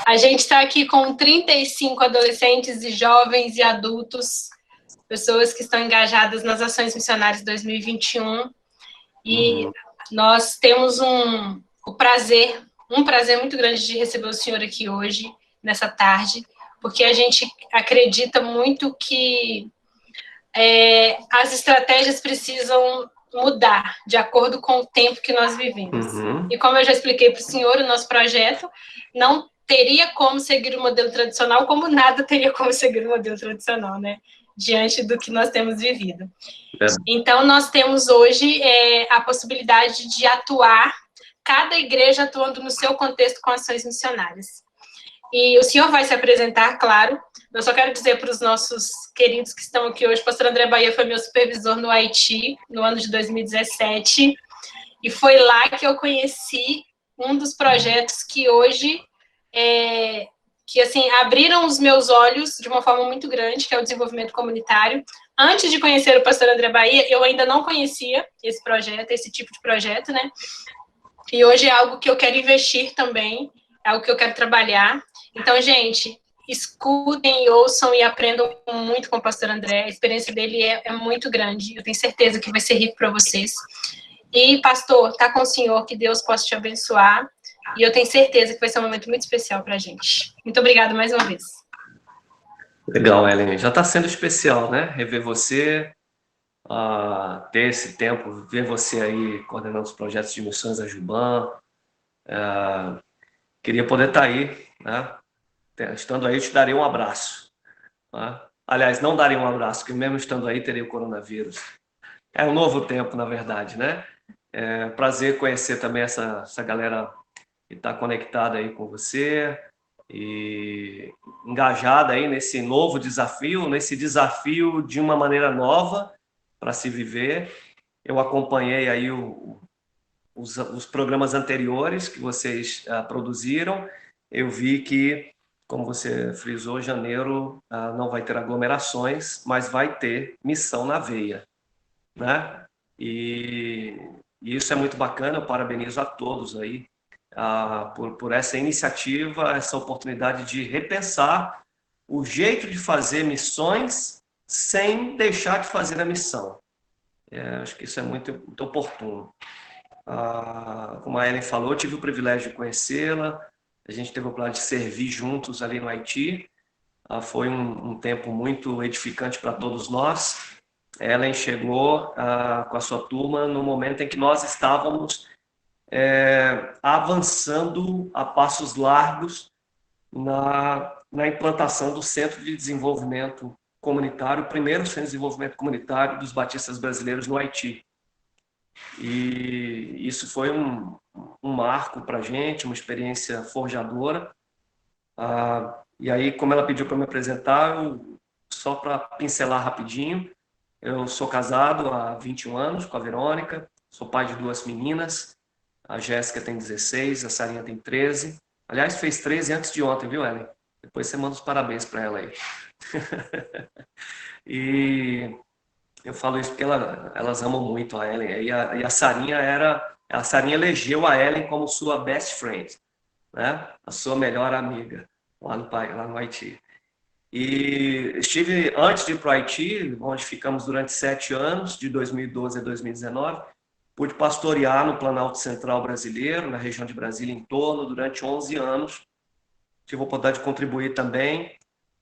A gente está aqui com 35 adolescentes e jovens e adultos, pessoas que estão engajadas nas ações missionárias 2021, e nós temos um prazer muito grande de receber o senhor aqui hoje, nessa tarde, porque a gente acredita muito que as estratégias precisam mudar de acordo com o tempo que nós vivemos. E como eu já expliquei para o senhor, o nosso projeto não teria como seguir o modelo tradicional, como nada teria como seguir o modelo tradicional, né? Diante do que nós temos vivido. Então, nós temos hoje a possibilidade de atuar, cada igreja atuando no seu contexto com ações missionárias. E o senhor vai se apresentar, claro. Eu só quero dizer para os nossos queridos que estão aqui hoje, o pastor André Bahia foi meu supervisor no Haiti, no ano de 2017, e foi lá que eu conheci um dos projetos que hoje, que assim, abriram os meus olhos de uma forma muito grande, que é o desenvolvimento comunitário. Antes de conhecer o pastor André Bahia, eu ainda não conhecia esse projeto, esse tipo de projeto, né? E hoje é algo que eu quero investir também, é algo que eu quero trabalhar. Então, gente, escutem, ouçam e aprendam muito com o pastor André. A experiência dele é muito grande. Eu tenho certeza que vai ser rico para vocês. E, pastor, tá com o senhor, que Deus possa te abençoar. E eu tenho certeza que vai ser um momento muito especial para a gente. Muito obrigada mais uma vez. Legal, Ellen. Já está sendo especial, né? Rever você, ter esse tempo, ver você aí coordenando os projetos de missões da Juban. Queria poder estar aí, né? Estando aí, eu te daria um abraço. Né? Aliás, não daria um abraço, porque mesmo estando aí, teria o coronavírus. É um novo tempo, na verdade, né? É prazer conhecer também essa galera que está conectada aí com você e engajada aí nesse novo desafio, nesse desafio de uma maneira nova para se viver. Eu acompanhei aí os programas anteriores que vocês produziram. Eu vi que, como você frisou, janeiro não vai ter aglomerações, mas vai ter missão na veia, né? E isso é muito bacana. Eu parabenizo a todos aí por essa iniciativa, essa oportunidade de repensar o jeito de fazer missões sem deixar de fazer a missão. Acho que isso é muito, muito oportuno. Como a Ellen falou, eu tive o privilégio de conhecê-la, a gente teve o prazer de servir juntos ali no Haiti. Foi um tempo muito edificante para todos nós. Ellen chegou com a sua turma no momento em que nós estávamos avançando a passos largos na implantação do Centro de Desenvolvimento Comunitário, o primeiro Centro de Desenvolvimento Comunitário dos Batistas Brasileiros no Haiti. E isso foi um marco para a gente, uma experiência forjadora. E aí, como ela pediu para me apresentar, só para pincelar rapidinho, eu sou casado há 21 anos com a Verônica, sou pai de 2 meninas, a Jéssica tem 16, a Sarinha tem 13. Aliás, fez 13 antes de ontem, viu, Ellen? Depois você manda os parabéns para ela aí. E eu falo isso porque elas amam muito a Ellen. E a Sarinha a Sarinha elegeu a Ellen como sua best friend, né? A sua melhor amiga lá no Haiti. E estive, antes de ir para o Haiti, onde ficamos durante 7 anos, de 2012 a 2019, pude pastorear no Planalto Central brasileiro, na região de Brasília em torno, durante 11 anos. Tive a oportunidade de contribuir também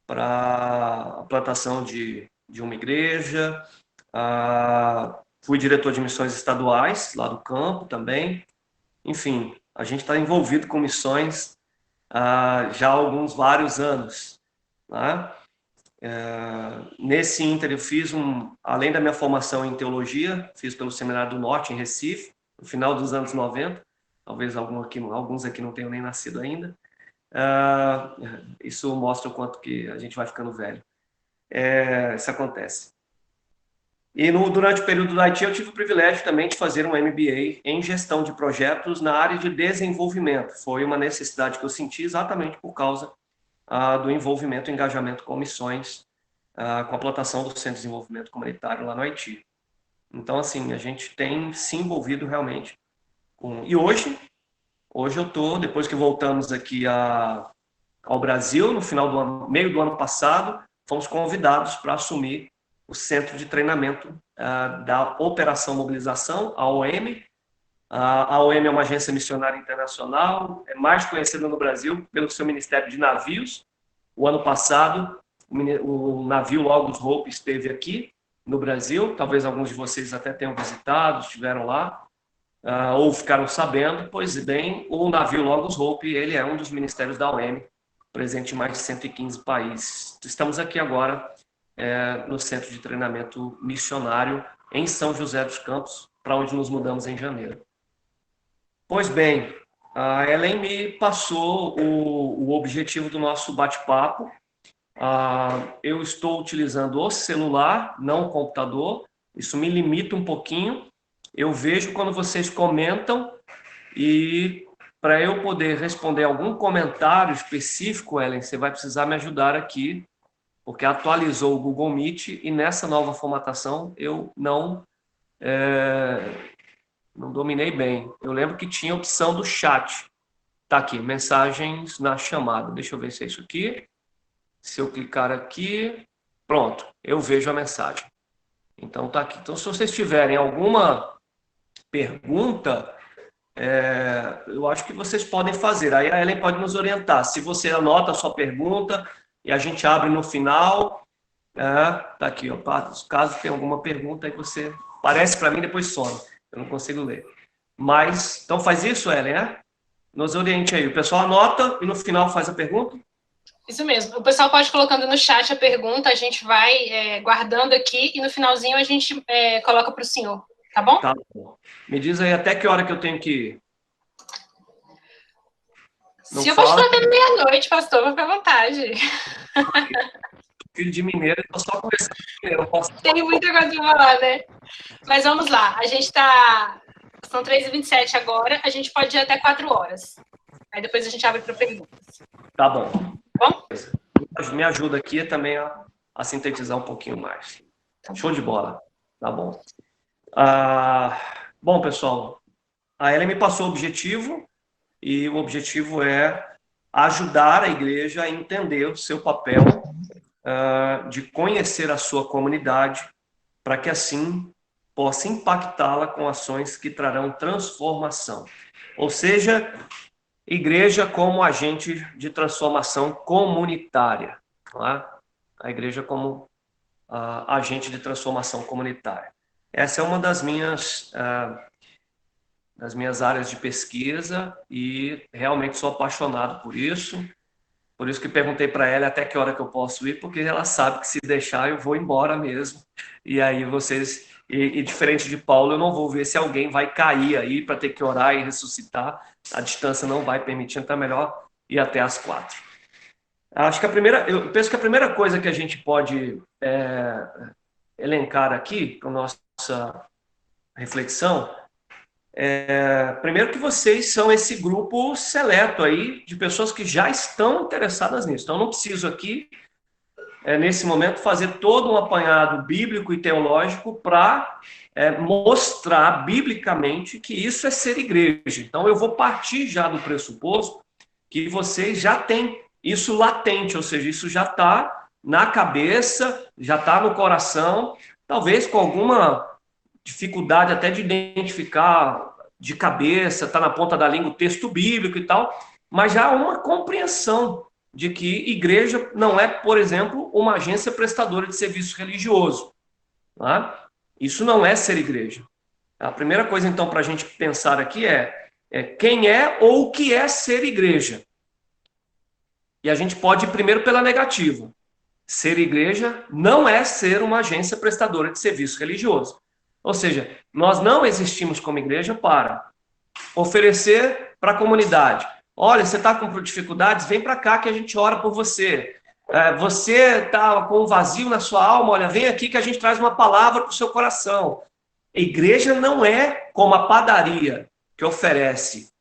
para a plantação de uma igreja. Fui diretor de missões estaduais, lá do campo também. Enfim, a gente está envolvido com missões já há vários anos, né? Nesse ínter eu fiz além da minha formação em teologia, fiz pelo Seminário do Norte, em Recife, no final dos anos 90, talvez alguns aqui não tenham nem nascido ainda. Isso mostra o quanto que a gente vai ficando velho. Isso acontece. E durante o período do Haiti eu tive o privilégio também de fazer um MBA em gestão de projetos na área de desenvolvimento. Foi uma necessidade que eu senti exatamente por causa do envolvimento e engajamento com missões, com a plantação do Centro de Desenvolvimento Comunitário lá no Haiti. Então, assim, a gente tem se envolvido realmente com... E hoje eu estou, depois que voltamos aqui a ao Brasil no final do ano, meio do ano passado, fomos convidados para assumir o centro de treinamento da Operação Mobilização, a OM. A OM é uma agência missionária internacional, é mais conhecida no Brasil pelo seu Ministério de Navios. O ano passado, o navio Logos Hope esteve aqui no Brasil, talvez alguns de vocês até tenham visitado, estiveram lá, ou ficaram sabendo. Pois bem, o navio Logos Hope, ele é um dos ministérios da OM, presente em mais de 115 países. Estamos aqui agora no Centro de Treinamento Missionário em São José dos Campos, para onde nos mudamos em janeiro. Pois bem, a Ellen me passou o objetivo do nosso bate-papo. Eu estou utilizando o celular, não o computador. Isso me limita um pouquinho. Eu vejo quando vocês comentam e para eu poder responder algum comentário específico, Ellen, você vai precisar me ajudar aqui, porque atualizou o Google Meet e nessa nova formatação eu não dominei bem. Eu lembro que tinha a opção do chat. Tá aqui, mensagens na chamada. Deixa eu ver se é isso aqui. Se eu clicar aqui, pronto, eu vejo a mensagem. Então tá aqui. Então, se vocês tiverem alguma pergunta, eu acho que vocês podem fazer. Aí a Ellen pode nos orientar. Se você anota a sua pergunta e a gente abre no final, tá aqui, ó. Caso tenha alguma pergunta, aí você aparece para mim, depois some. Eu não consigo ler. Mas, então faz isso, Ellen, né? Nos oriente aí. O pessoal anota e no final faz a pergunta. Isso mesmo. O pessoal pode ir colocando no chat a pergunta, a gente vai guardando aqui e no finalzinho a gente coloca para o senhor, tá bom? Tá bom. Me diz aí até que hora que eu tenho que ir. Se eu posso até meia-noite, pastor, fica à vontade. Filho de mineiro, eu tô só conversando com mineiro. Tem muita coisa para falar, né? Mas vamos lá. A gente tá... São 3h27 agora, a gente pode ir até 4 horas. Aí depois a gente abre para perguntas. Tá bom. Bom? Me ajuda aqui também a sintetizar um pouquinho mais. Show de bola. Tá bom. Bom, pessoal, a Ellen me passou o objetivo, e o objetivo é ajudar a igreja a entender o seu papel, de conhecer a sua comunidade, para que assim possa impactá-la com ações que trarão transformação. Ou seja, igreja como agente de transformação comunitária. Tá? A igreja como agente de transformação comunitária. Essa é uma das minhas áreas de pesquisa e realmente sou apaixonado por isso. Por isso que perguntei para ela até que hora que eu posso ir, porque ela sabe que se deixar eu vou embora mesmo. E aí vocês... E diferente de Paulo, eu não vou ver se alguém vai cair aí para ter que orar e ressuscitar. A distância não vai permitir, então é melhor ir até às 4. Acho que eu penso que a primeira coisa que a gente pode elencar aqui para a nossa reflexão primeiro que vocês são esse grupo seleto aí de pessoas que já estão interessadas nisso. Então, não preciso aqui, nesse momento, fazer todo um apanhado bíblico e teológico para mostrar biblicamente que isso é ser igreja. Então, eu vou partir já do pressuposto que vocês já têm isso latente, ou seja, isso já está na cabeça, já está no coração, talvez com alguma dificuldade até de identificar de cabeça, está na ponta da língua o texto bíblico e tal, mas já há uma compreensão de que igreja não é, por exemplo, uma agência prestadora de serviço religioso. Tá? Isso não é ser igreja. A primeira coisa, então, para a gente pensar aqui é quem é ou o que é ser igreja. E a gente pode ir primeiro pela negativa. Ser igreja não é ser uma agência prestadora de serviço religioso. Ou seja, nós não existimos como igreja para oferecer para a comunidade. Olha, você está com dificuldades? Vem para cá que a gente ora por você. Você está com um vazio na sua alma? Olha, vem aqui que a gente traz uma palavra para o seu coração. A igreja não é como a padaria que oferece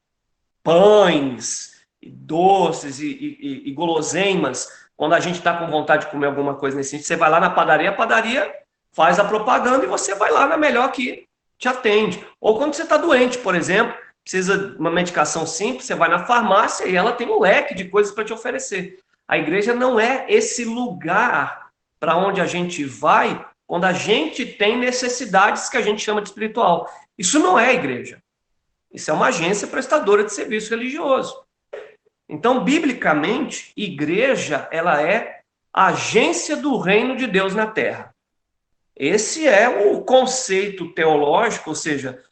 pães, doces e guloseimas. Quando a gente está com vontade de comer alguma coisa nesse sentido, você vai lá na padaria, a padaria faz a propaganda e você vai lá na melhor que te atende. Ou quando você está doente, por exemplo, precisa de uma medicação simples, você vai na farmácia e ela tem um leque de coisas para te oferecer. A igreja não é esse lugar para onde a gente vai quando a gente tem necessidades que a gente chama de espiritual. Isso não é igreja. Isso é uma agência prestadora de serviço religioso. Então, biblicamente, igreja, ela é a agência do reino de Deus na terra. Esse é o conceito teológico, ou seja,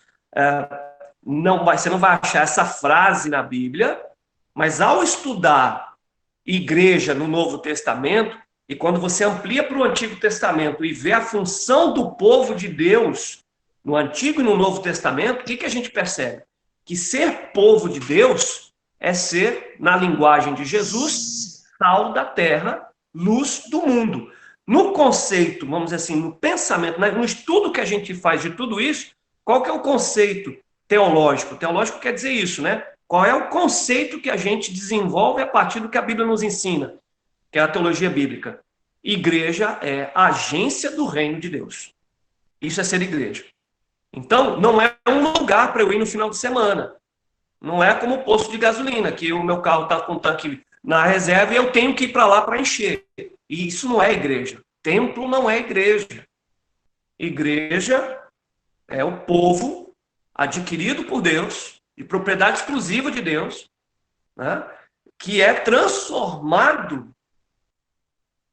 você não vai achar essa frase na Bíblia, mas ao estudar igreja no Novo Testamento, e quando você amplia para o Antigo Testamento e vê a função do povo de Deus no Antigo e no Novo Testamento, o que a gente percebe? Que ser povo de Deus é ser, na linguagem de Jesus, sal da terra, luz do mundo. No conceito, vamos dizer assim, no pensamento, no estudo que a gente faz de tudo isso, qual que é o conceito teológico? Teológico quer dizer isso, né? Qual é o conceito que a gente desenvolve a partir do que a Bíblia nos ensina, que é a teologia bíblica? Igreja é a agência do reino de Deus. Isso é ser igreja. Então, não é um lugar para eu ir no final de semana. Não é como o posto de gasolina, que o meu carro está com o tanque na reserva e eu tenho que ir para lá para encher. E isso não é igreja. Templo não é igreja. Igreja é o povo adquirido por Deus, de propriedade exclusiva de Deus, né, que é transformado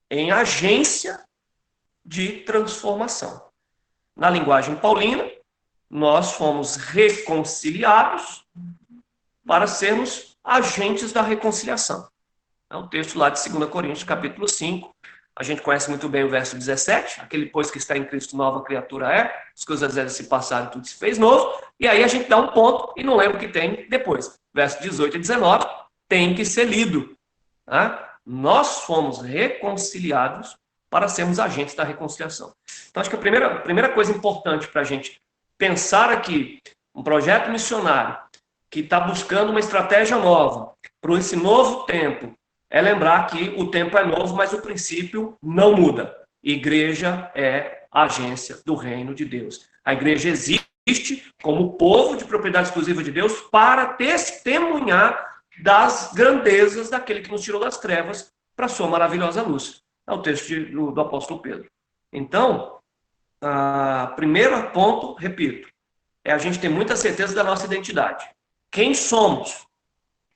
em agência de transformação. Na linguagem paulina, nós fomos reconciliados para sermos agentes da reconciliação. É um texto lá de 2 Coríntios, capítulo 5. A gente conhece muito bem o verso 17, aquele pois que está em Cristo nova criatura é, as coisas velhas se passaram, tudo se fez novo, e aí a gente dá um ponto e não lembra o que tem depois. Verso 18 e 19 tem que ser lido. Tá? Nós fomos reconciliados para sermos agentes da reconciliação. Então, acho que a primeira coisa importante para a gente pensar aqui, um projeto missionário que está buscando uma estratégia nova para esse novo tempo, é lembrar que o tempo é novo, mas o princípio não muda. Igreja é a agência do reino de Deus. A igreja existe como povo de propriedade exclusiva de Deus para testemunhar das grandezas daquele que nos tirou das trevas para a sua maravilhosa luz. É o texto do apóstolo Pedro. Então, primeiro ponto, repito, é a gente ter muita certeza da nossa identidade. Quem somos?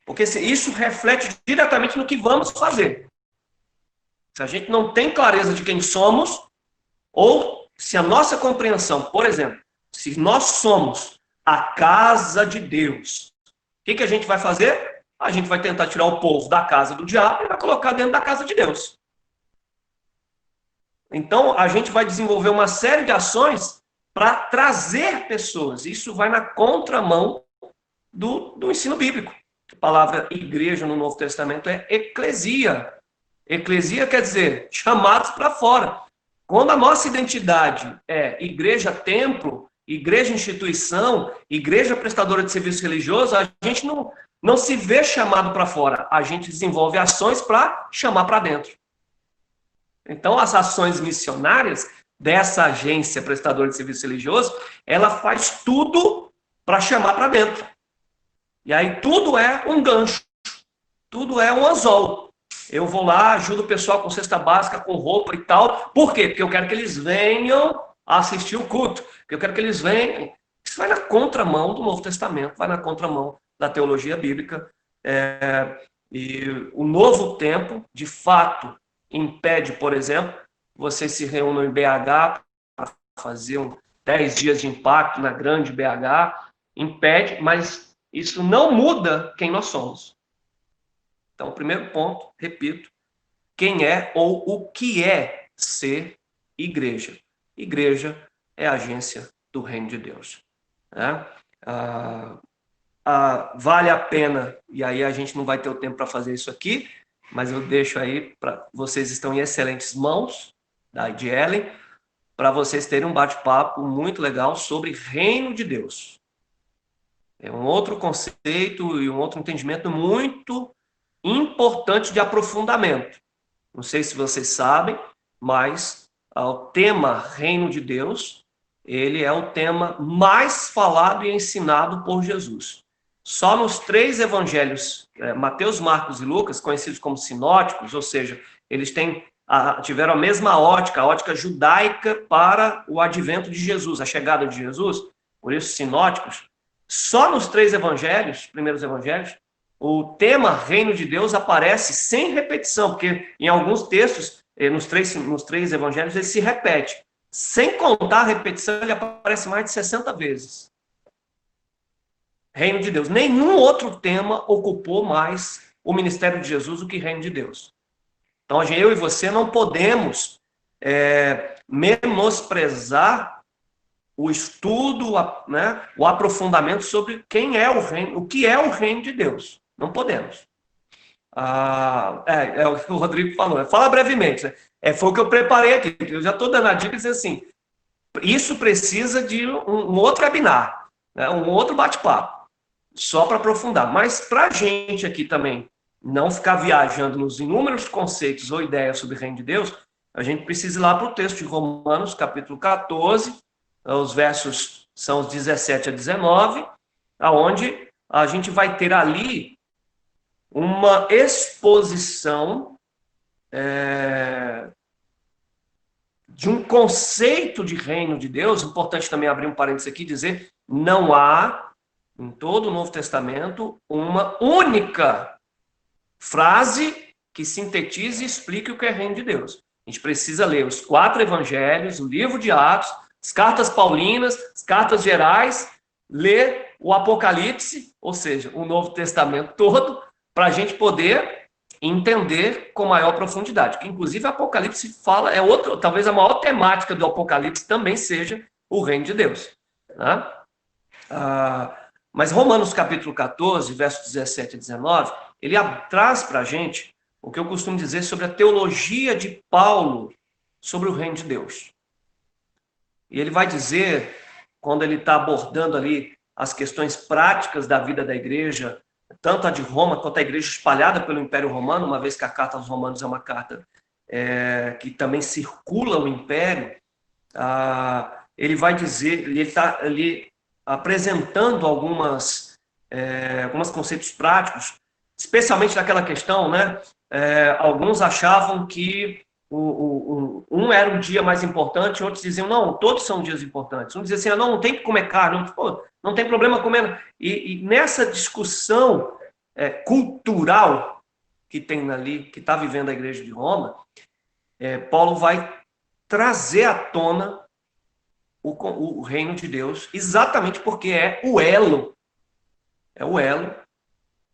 Porque isso reflete diretamente no que vamos fazer. Se a gente não tem clareza de quem somos, ou se a nossa compreensão, por exemplo, se nós somos a casa de Deus, o que a gente vai fazer? A gente vai tentar tirar o povo da casa do diabo e vai colocar dentro da casa de Deus. Então, a gente vai desenvolver uma série de ações para trazer pessoas. Isso vai na contramão do ensino bíblico. A palavra igreja no Novo Testamento é eclesia. Eclesia quer dizer chamados para fora. Quando a nossa identidade é igreja templo, igreja instituição, igreja prestadora de serviço religioso, a gente não se vê chamado para fora. A gente desenvolve ações para chamar para dentro. Então, as ações missionárias dessa agência prestadora de serviço religioso, ela faz tudo para chamar para dentro. E aí tudo é um gancho, tudo é um anzol. Eu vou lá, ajudo o pessoal com cesta básica, com roupa e tal. Por quê? Porque eu quero que eles venham assistir o culto. Porque eu quero que eles venham. Isso vai na contramão do Novo Testamento, vai na contramão da teologia bíblica. E o novo tempo, de fato, impede, por exemplo, vocês se reúnam em BH para fazer 10 dias de impacto na grande BH. Impede, mas isso não muda quem nós somos. Então, o primeiro ponto, repito, quem é ou o que é ser igreja. Igreja é a agência do reino de Deus. Né? Vale a pena, e aí a gente não vai ter o tempo para fazer isso aqui, mas eu deixo aí, vocês estão em excelentes mãos, de Ellen, para vocês terem um bate-papo muito legal sobre reino de Deus. É um outro conceito e um outro entendimento muito importante de aprofundamento. Não sei se vocês sabem, mas o tema Reino de Deus, ele é o tema mais falado e ensinado por Jesus. Só nos 3 evangelhos, Mateus, Marcos e Lucas, conhecidos como sinóticos, ou seja, eles tiveram a mesma ótica, a ótica judaica para o advento de Jesus, a chegada de Jesus, por isso sinóticos. Só nos 3 evangelhos, primeiros evangelhos, o tema reino de Deus aparece sem repetição, porque em alguns textos, nos três evangelhos, ele se repete. Sem contar a repetição, ele aparece mais de 60 vezes. Reino de Deus. Nenhum outro tema ocupou mais o ministério de Jesus do que reino de Deus. Então, eu e você não podemos menosprezar o estudo, né, o aprofundamento sobre quem é o reino, o que é o reino de Deus. Não podemos. É o que o Rodrigo falou. Fala brevemente. Né? Foi o que eu preparei aqui. Eu já estou dando a dica dizendo assim, isso precisa de um outro webinar, né, um outro bate-papo, só para aprofundar. Mas para a gente aqui também não ficar viajando nos inúmeros conceitos ou ideias sobre o reino de Deus, a gente precisa ir lá para o texto de Romanos, capítulo 14, os versos são os 17 a 19, aonde a gente vai ter ali uma exposição de um conceito de reino de Deus. Importante também abrir um parênteses aqui e dizer, não há, em todo o Novo Testamento, uma única frase que sintetize e explique o que é reino de Deus. A gente precisa ler os 4 evangelhos, o livro de Atos, as cartas paulinas, as cartas gerais, ler o Apocalipse, ou seja, o Novo Testamento todo, para a gente poder entender com maior profundidade. Que, inclusive, o Apocalipse fala, talvez a maior temática do Apocalipse também seja o reino de Deus. Né? Mas Romanos capítulo 14, versos 17 e 19, ele traz para a gente o que eu costumo dizer sobre a teologia de Paulo sobre o reino de Deus. E ele vai dizer, quando ele está abordando ali as questões práticas da vida da igreja, tanto a de Roma quanto a igreja espalhada pelo Império Romano, uma vez que a carta aos Romanos é uma carta que também circula o Império, ele vai dizer, ele está ali apresentando alguns conceitos práticos, especialmente naquela questão, né? Alguns achavam que um era um dia mais importante, outros diziam, não, todos são dias importantes. Um dizia assim, não tem que comer carne, não tem problema comer. E nessa discussão cultural que tem ali, que está vivendo a igreja de Roma, Paulo vai trazer à tona o reino de Deus, exatamente porque é o elo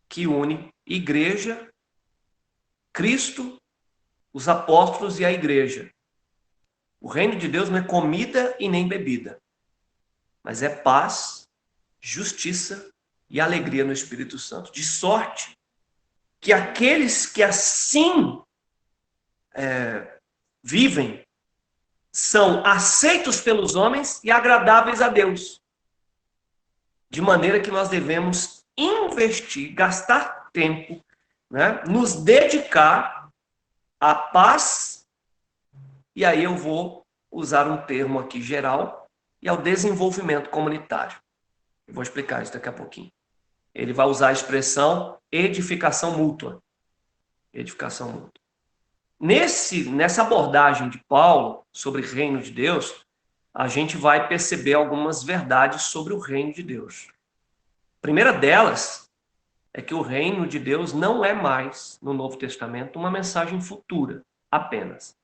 que une igreja, Cristo, os apóstolos e a igreja. O reino de Deus não é comida e nem bebida, mas é paz, justiça e alegria no Espírito Santo. De sorte que aqueles que assim vivem são aceitos pelos homens e agradáveis a Deus. De maneira que nós devemos investir, gastar tempo, né, nos dedicar à paz, e aí eu vou usar um termo aqui geral, e ao desenvolvimento comunitário. Eu vou explicar isso daqui a pouquinho. Ele vai usar a expressão edificação mútua. Edificação mútua. Nessa abordagem de Paulo sobre o reino de Deus, a gente vai perceber algumas verdades sobre o reino de Deus. A primeira delas é que o reino de Deus não é mais, no Novo Testamento, uma mensagem futura, apenas.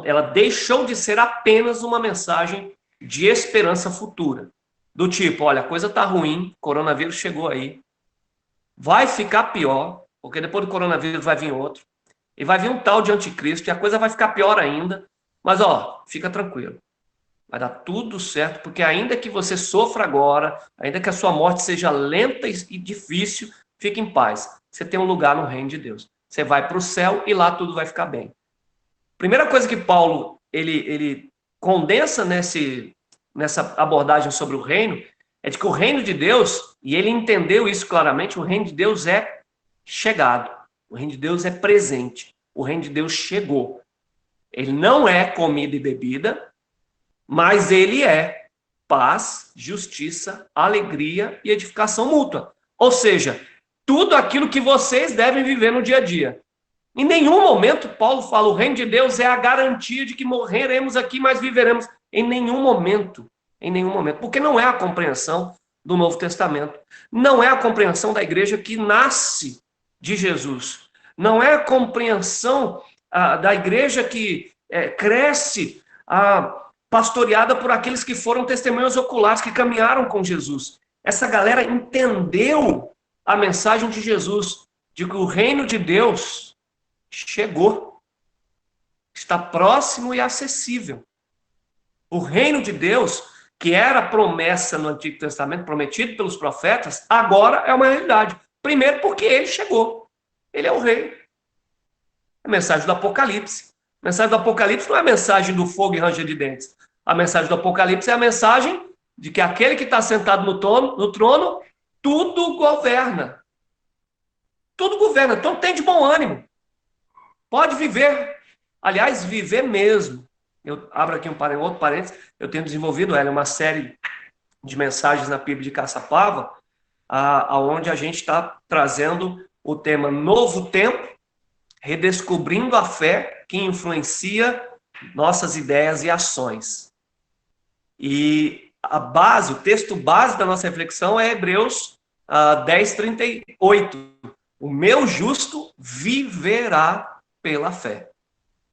Ela deixou de ser apenas uma mensagem de esperança futura. Do tipo, olha, a coisa está ruim, coronavírus chegou aí, vai ficar pior, porque depois do coronavírus vai vir outro, e vai vir um tal de anticristo, e a coisa vai ficar pior ainda, mas fica tranquilo. Vai dar tudo certo, porque ainda que você sofra agora, ainda que a sua morte seja lenta e difícil, fique em paz. Você tem um lugar no reino de Deus. Você vai para o céu e lá tudo vai ficar bem. Primeira coisa que Paulo ele condensa nessa abordagem sobre o reino é de que o reino de Deus, e ele entendeu isso claramente, o reino de Deus é chegado. O reino de Deus é presente. O reino de Deus chegou. Ele não é comida e bebida, mas ele é paz, justiça, alegria e edificação mútua. Ou seja, tudo aquilo que vocês devem viver no dia a dia. Em nenhum momento, Paulo fala, o reino de Deus é a garantia de que morreremos aqui, mas viveremos. Em nenhum momento. Em nenhum momento. Porque não é a compreensão do Novo Testamento. Não é a compreensão da igreja que nasce de Jesus. Não é a compreensão da igreja que cresce pastoreada por aqueles que foram testemunhas oculares, que caminharam com Jesus. Essa galera entendeu a mensagem de Jesus, de que o reino de Deus chegou, está próximo e acessível. O reino de Deus, que era promessa no Antigo Testamento, prometido pelos profetas, agora é uma realidade. Primeiro porque ele chegou, ele é o rei. É a mensagem do Apocalipse. A mensagem do Apocalipse não é a mensagem do fogo e ranger de dentes. A mensagem do Apocalipse é a mensagem de que aquele que está sentado no trono, tudo governa. Tudo governa. Então tem de bom ânimo. Pode viver. Aliás, viver mesmo. Eu abro aqui um outro parênteses. Eu tenho desenvolvido uma série de mensagens na PIB de Caçapava, onde a gente está trazendo o tema Novo Tempo, redescobrindo a fé que influencia nossas ideias e ações. E o texto base da nossa reflexão é Hebreus 10:38. O meu justo viverá pela fé.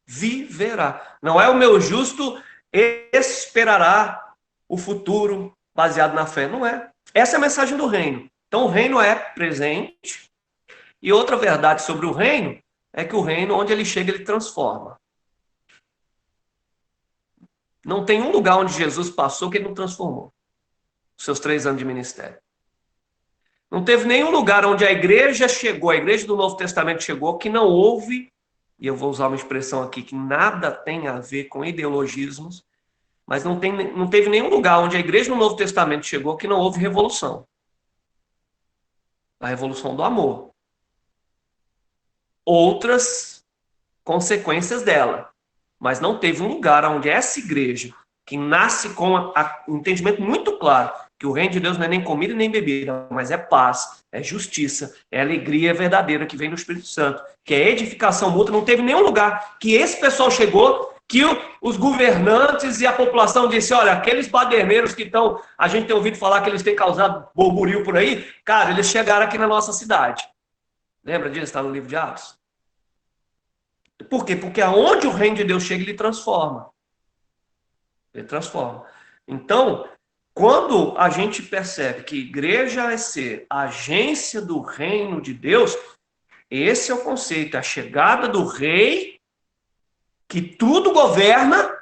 Viverá. Não é o meu justo esperará o futuro baseado na fé. Não é. Essa é a mensagem do reino. Então o reino é presente. E outra verdade sobre o reino é que o reino, onde ele chega, ele transforma. Não tem um lugar onde Jesus passou que ele não transformou. Os seus 3 anos de ministério. Não teve nenhum lugar onde a igreja chegou, a igreja do Novo Testamento chegou, que não houve, e eu vou usar uma expressão aqui que nada tem a ver com ideologismos, mas não teve nenhum lugar onde a igreja do Novo Testamento chegou que não houve revolução. A revolução do amor. Outras consequências dela. Mas não teve um lugar onde essa igreja, que nasce com um entendimento muito claro, que o reino de Deus não é nem comida nem bebida, mas é paz, é justiça, é alegria verdadeira que vem do Espírito Santo, que é edificação mútua. Não teve nenhum lugar que esse pessoal chegou, que os governantes e a população disse, olha, aqueles baderneiros que estão, a gente tem ouvido falar que eles têm causado burburinho por aí, cara, eles chegaram aqui na nossa cidade. Lembra disso? Está no livro de Atos. Por quê? Porque aonde o reino de Deus chega, ele transforma. Ele transforma. Então, quando a gente percebe que igreja é ser agência do reino de Deus, esse é o conceito, a chegada do rei, que tudo governa,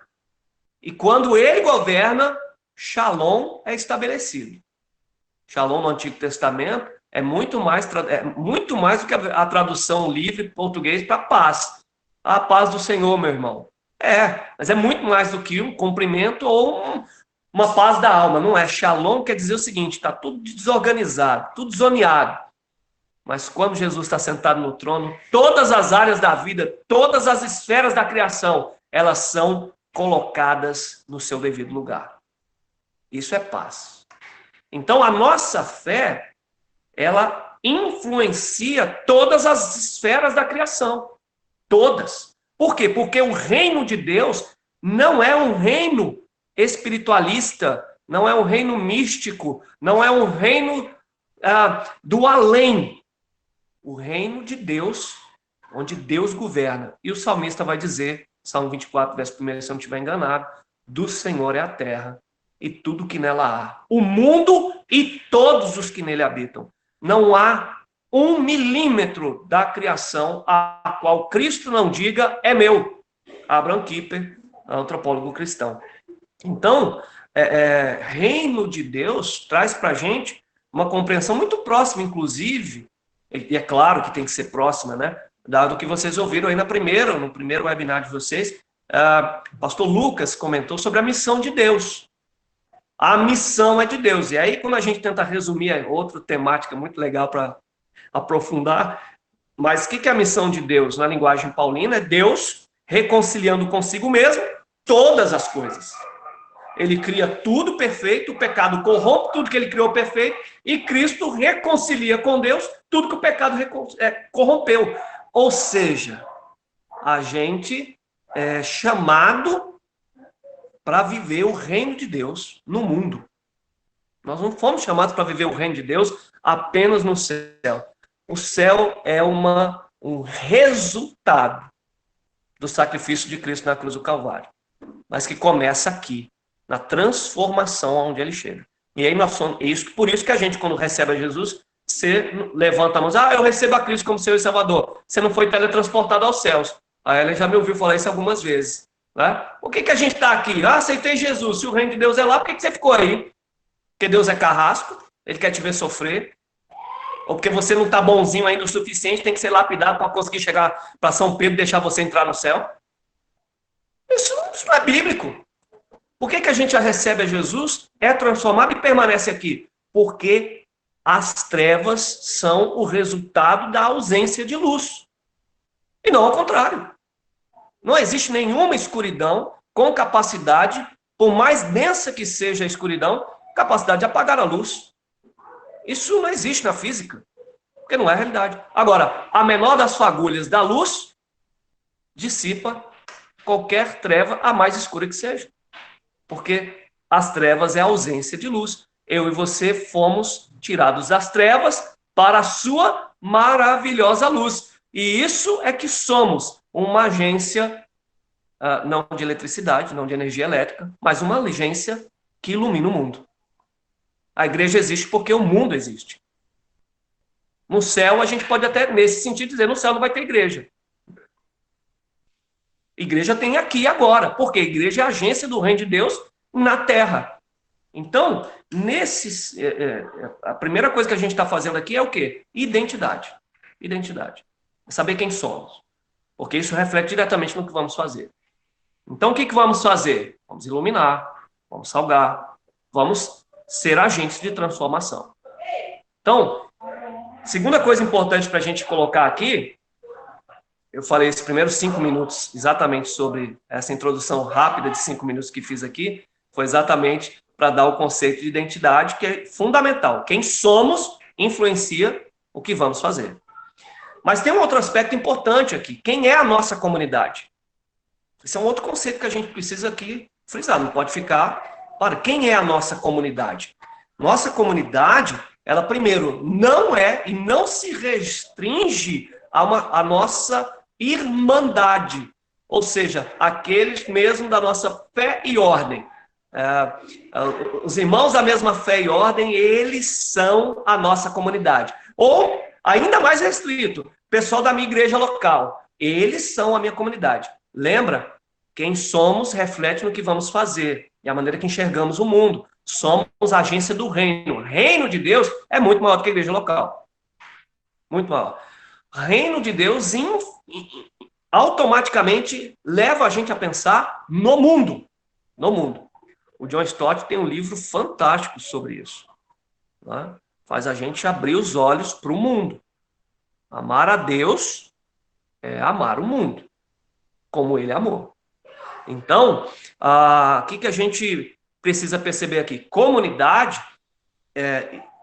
e quando ele governa, Shalom é estabelecido. Shalom no Antigo Testamento é muito mais do que a tradução livre português para paz. A paz do Senhor, meu irmão. Mas é muito mais do que um cumprimento ou uma paz da alma. Não é. Shalom quer dizer o seguinte, está tudo desorganizado, tudo zoneado. Mas quando Jesus está sentado no trono, todas as áreas da vida, todas as esferas da criação, elas são colocadas no seu devido lugar. Isso é paz. Então, a nossa fé, ela influencia todas as esferas da criação. Todas. Por quê? Porque o reino de Deus não é um reino espiritualista, não é um reino místico, não é um reino do além. O reino de Deus, onde Deus governa. E o salmista vai dizer, Salmo 24, verso 1, se eu não estiver enganado, do Senhor é a terra e tudo que nela há. O mundo e todos os que nele habitam. Não há 1 milímetro da criação a qual Cristo não diga é meu. Abraham Kuyper, antropólogo cristão. Então, reino de Deus traz para a gente uma compreensão muito próxima, inclusive, e é claro que tem que ser próxima, né? Dado que vocês ouviram aí no primeiro webinar de vocês, o pastor Lucas comentou sobre a missão de Deus. A missão é de Deus. E aí, quando a gente tenta resumir, outra temática muito legal para aprofundar, mas o que é a missão de Deus? Na linguagem paulina, é Deus reconciliando consigo mesmo todas as coisas. Ele cria tudo perfeito, o pecado corrompe tudo que ele criou perfeito, e Cristo reconcilia com Deus tudo que o pecado corrompeu. Ou seja, a gente é chamado para viver o reino de Deus no mundo. Nós não fomos chamados para viver o reino de Deus apenas no céu. O céu é um resultado do sacrifício de Cristo na cruz do Calvário, mas que começa aqui, na transformação onde ele chega. E aí nós somos por isso que a gente, quando recebe a Jesus, você levanta a mão, eu recebo a Cristo como Senhor e Salvador. Você não foi teletransportado aos céus. A Ellen já me ouviu falar isso algumas vezes. Né? Por que a gente está aqui? Aceitei Jesus. Se o reino de Deus é lá, por que você ficou aí? Porque Deus é carrasco, ele quer te ver sofrer. Ou porque você não está bonzinho ainda o suficiente, tem que ser lapidado para conseguir chegar para São Pedro e deixar você entrar no céu. Isso não é bíblico. Por que a gente já recebe a Jesus, é transformado e permanece aqui? Porque as trevas são o resultado da ausência de luz. E não ao contrário. Não existe nenhuma escuridão com capacidade, por mais densa que seja a escuridão, capacidade de apagar a luz. Isso não existe na física, porque não é a realidade. Agora, a menor das fagulhas da luz dissipa qualquer treva, a mais escura que seja. Porque as trevas é a ausência de luz. Eu e você fomos tirados das trevas para a sua maravilhosa luz. E isso é que somos uma agência, não de eletricidade, não de energia elétrica, mas uma agência que ilumina o mundo. A igreja existe porque o mundo existe. No céu, a gente pode até, nesse sentido, dizer, no céu não vai ter igreja. Igreja tem aqui e agora, porque a igreja é a agência do reino de Deus na terra. Então, a primeira coisa que a gente está fazendo aqui é o quê? Identidade. Identidade. É saber quem somos. Porque isso reflete diretamente no que vamos fazer. Então, o que vamos fazer? Vamos iluminar, vamos salgar, vamos ser agentes de transformação. Então, segunda coisa importante para a gente colocar aqui, eu falei esses primeiros 5 minutos exatamente sobre essa introdução rápida de 5 minutos que fiz aqui, foi exatamente para dar o conceito de identidade, que é fundamental. Quem somos influencia o que vamos fazer. Mas tem um outro aspecto importante aqui. Quem é a nossa comunidade? Esse é um outro conceito que a gente precisa aqui frisar. Não pode ficar... Para quem é a nossa comunidade? Nossa comunidade, ela primeiro não é e não se restringe a nossa irmandade, ou seja, aqueles mesmo da nossa fé e ordem. Os irmãos da mesma fé e ordem, eles são a nossa comunidade. Ou, ainda mais restrito, pessoal da minha igreja local, eles são a minha comunidade. Lembra? Quem somos reflete no que vamos fazer e a maneira que enxergamos o mundo. Somos a agência do reino. O reino de Deus é muito maior do que a igreja local. Muito maior. O reino de Deus automaticamente leva a gente a pensar no mundo. No mundo. O John Stott tem um livro fantástico sobre isso. Né? Faz a gente abrir os olhos para o mundo. Amar a Deus é amar o mundo, como ele amou. Então, o que a gente precisa perceber aqui? Comunidade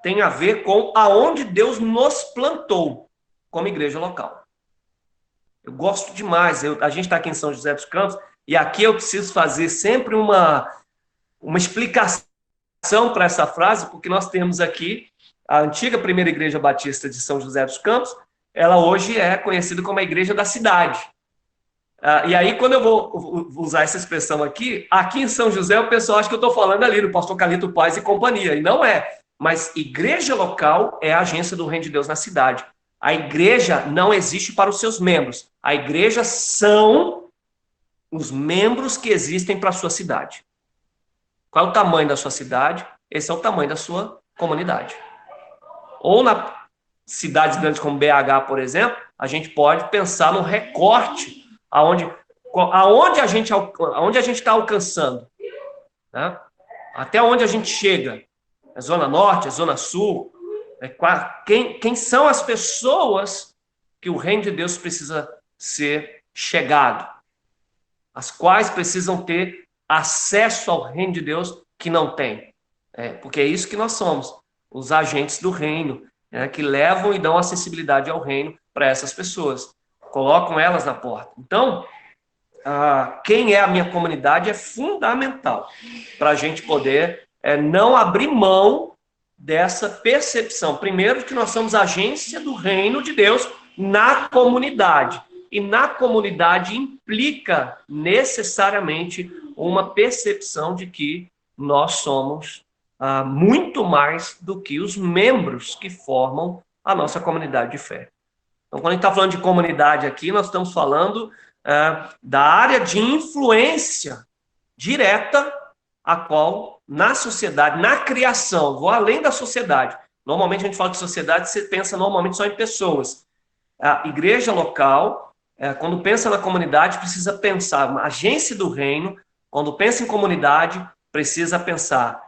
tem a ver com aonde Deus nos plantou como igreja local. Eu gosto demais. A gente está aqui em São José dos Campos e aqui eu preciso fazer sempre uma explicação para essa frase, porque nós temos aqui a antiga primeira igreja batista de São José dos Campos. Ela hoje é conhecida como a igreja da cidade. E aí, quando eu vou usar essa expressão aqui em São José, o pessoal acha que eu estou falando ali do pastor Carlito Paz e companhia, e não é. Mas igreja local é a agência do reino de Deus na cidade. A igreja não existe para os seus membros. A igreja são os membros que existem para a sua cidade. Qual é o tamanho da sua cidade? Esse é o tamanho da sua comunidade. Ou na cidades grandes como BH, por exemplo, a gente pode pensar no recorte aonde a gente está alcançando, né? Até onde a gente chega, a Zona Norte, a Zona Sul, quem são as pessoas que o reino de Deus precisa ser chegado, as quais precisam ter acesso ao reino de Deus que não tem. Porque é isso que nós somos, os agentes do reino, que levam e dão acessibilidade ao reino para essas pessoas, colocam elas na porta. Então, quem é a minha comunidade é fundamental para a gente poder não abrir mão dessa percepção. Primeiro, que nós somos agência do reino de Deus na comunidade. E na comunidade implica necessariamente uma percepção de que nós somos muito mais do que os membros que formam a nossa comunidade de fé. Então, quando a gente está falando de comunidade aqui, nós estamos falando da área de influência direta a qual, na sociedade, na criação, vou além da sociedade. Normalmente a gente fala de sociedade, você pensa normalmente só em pessoas. A igreja local, quando pensa na comunidade, precisa pensar, uma agência do reino, quando pensa em comunidade, precisa pensar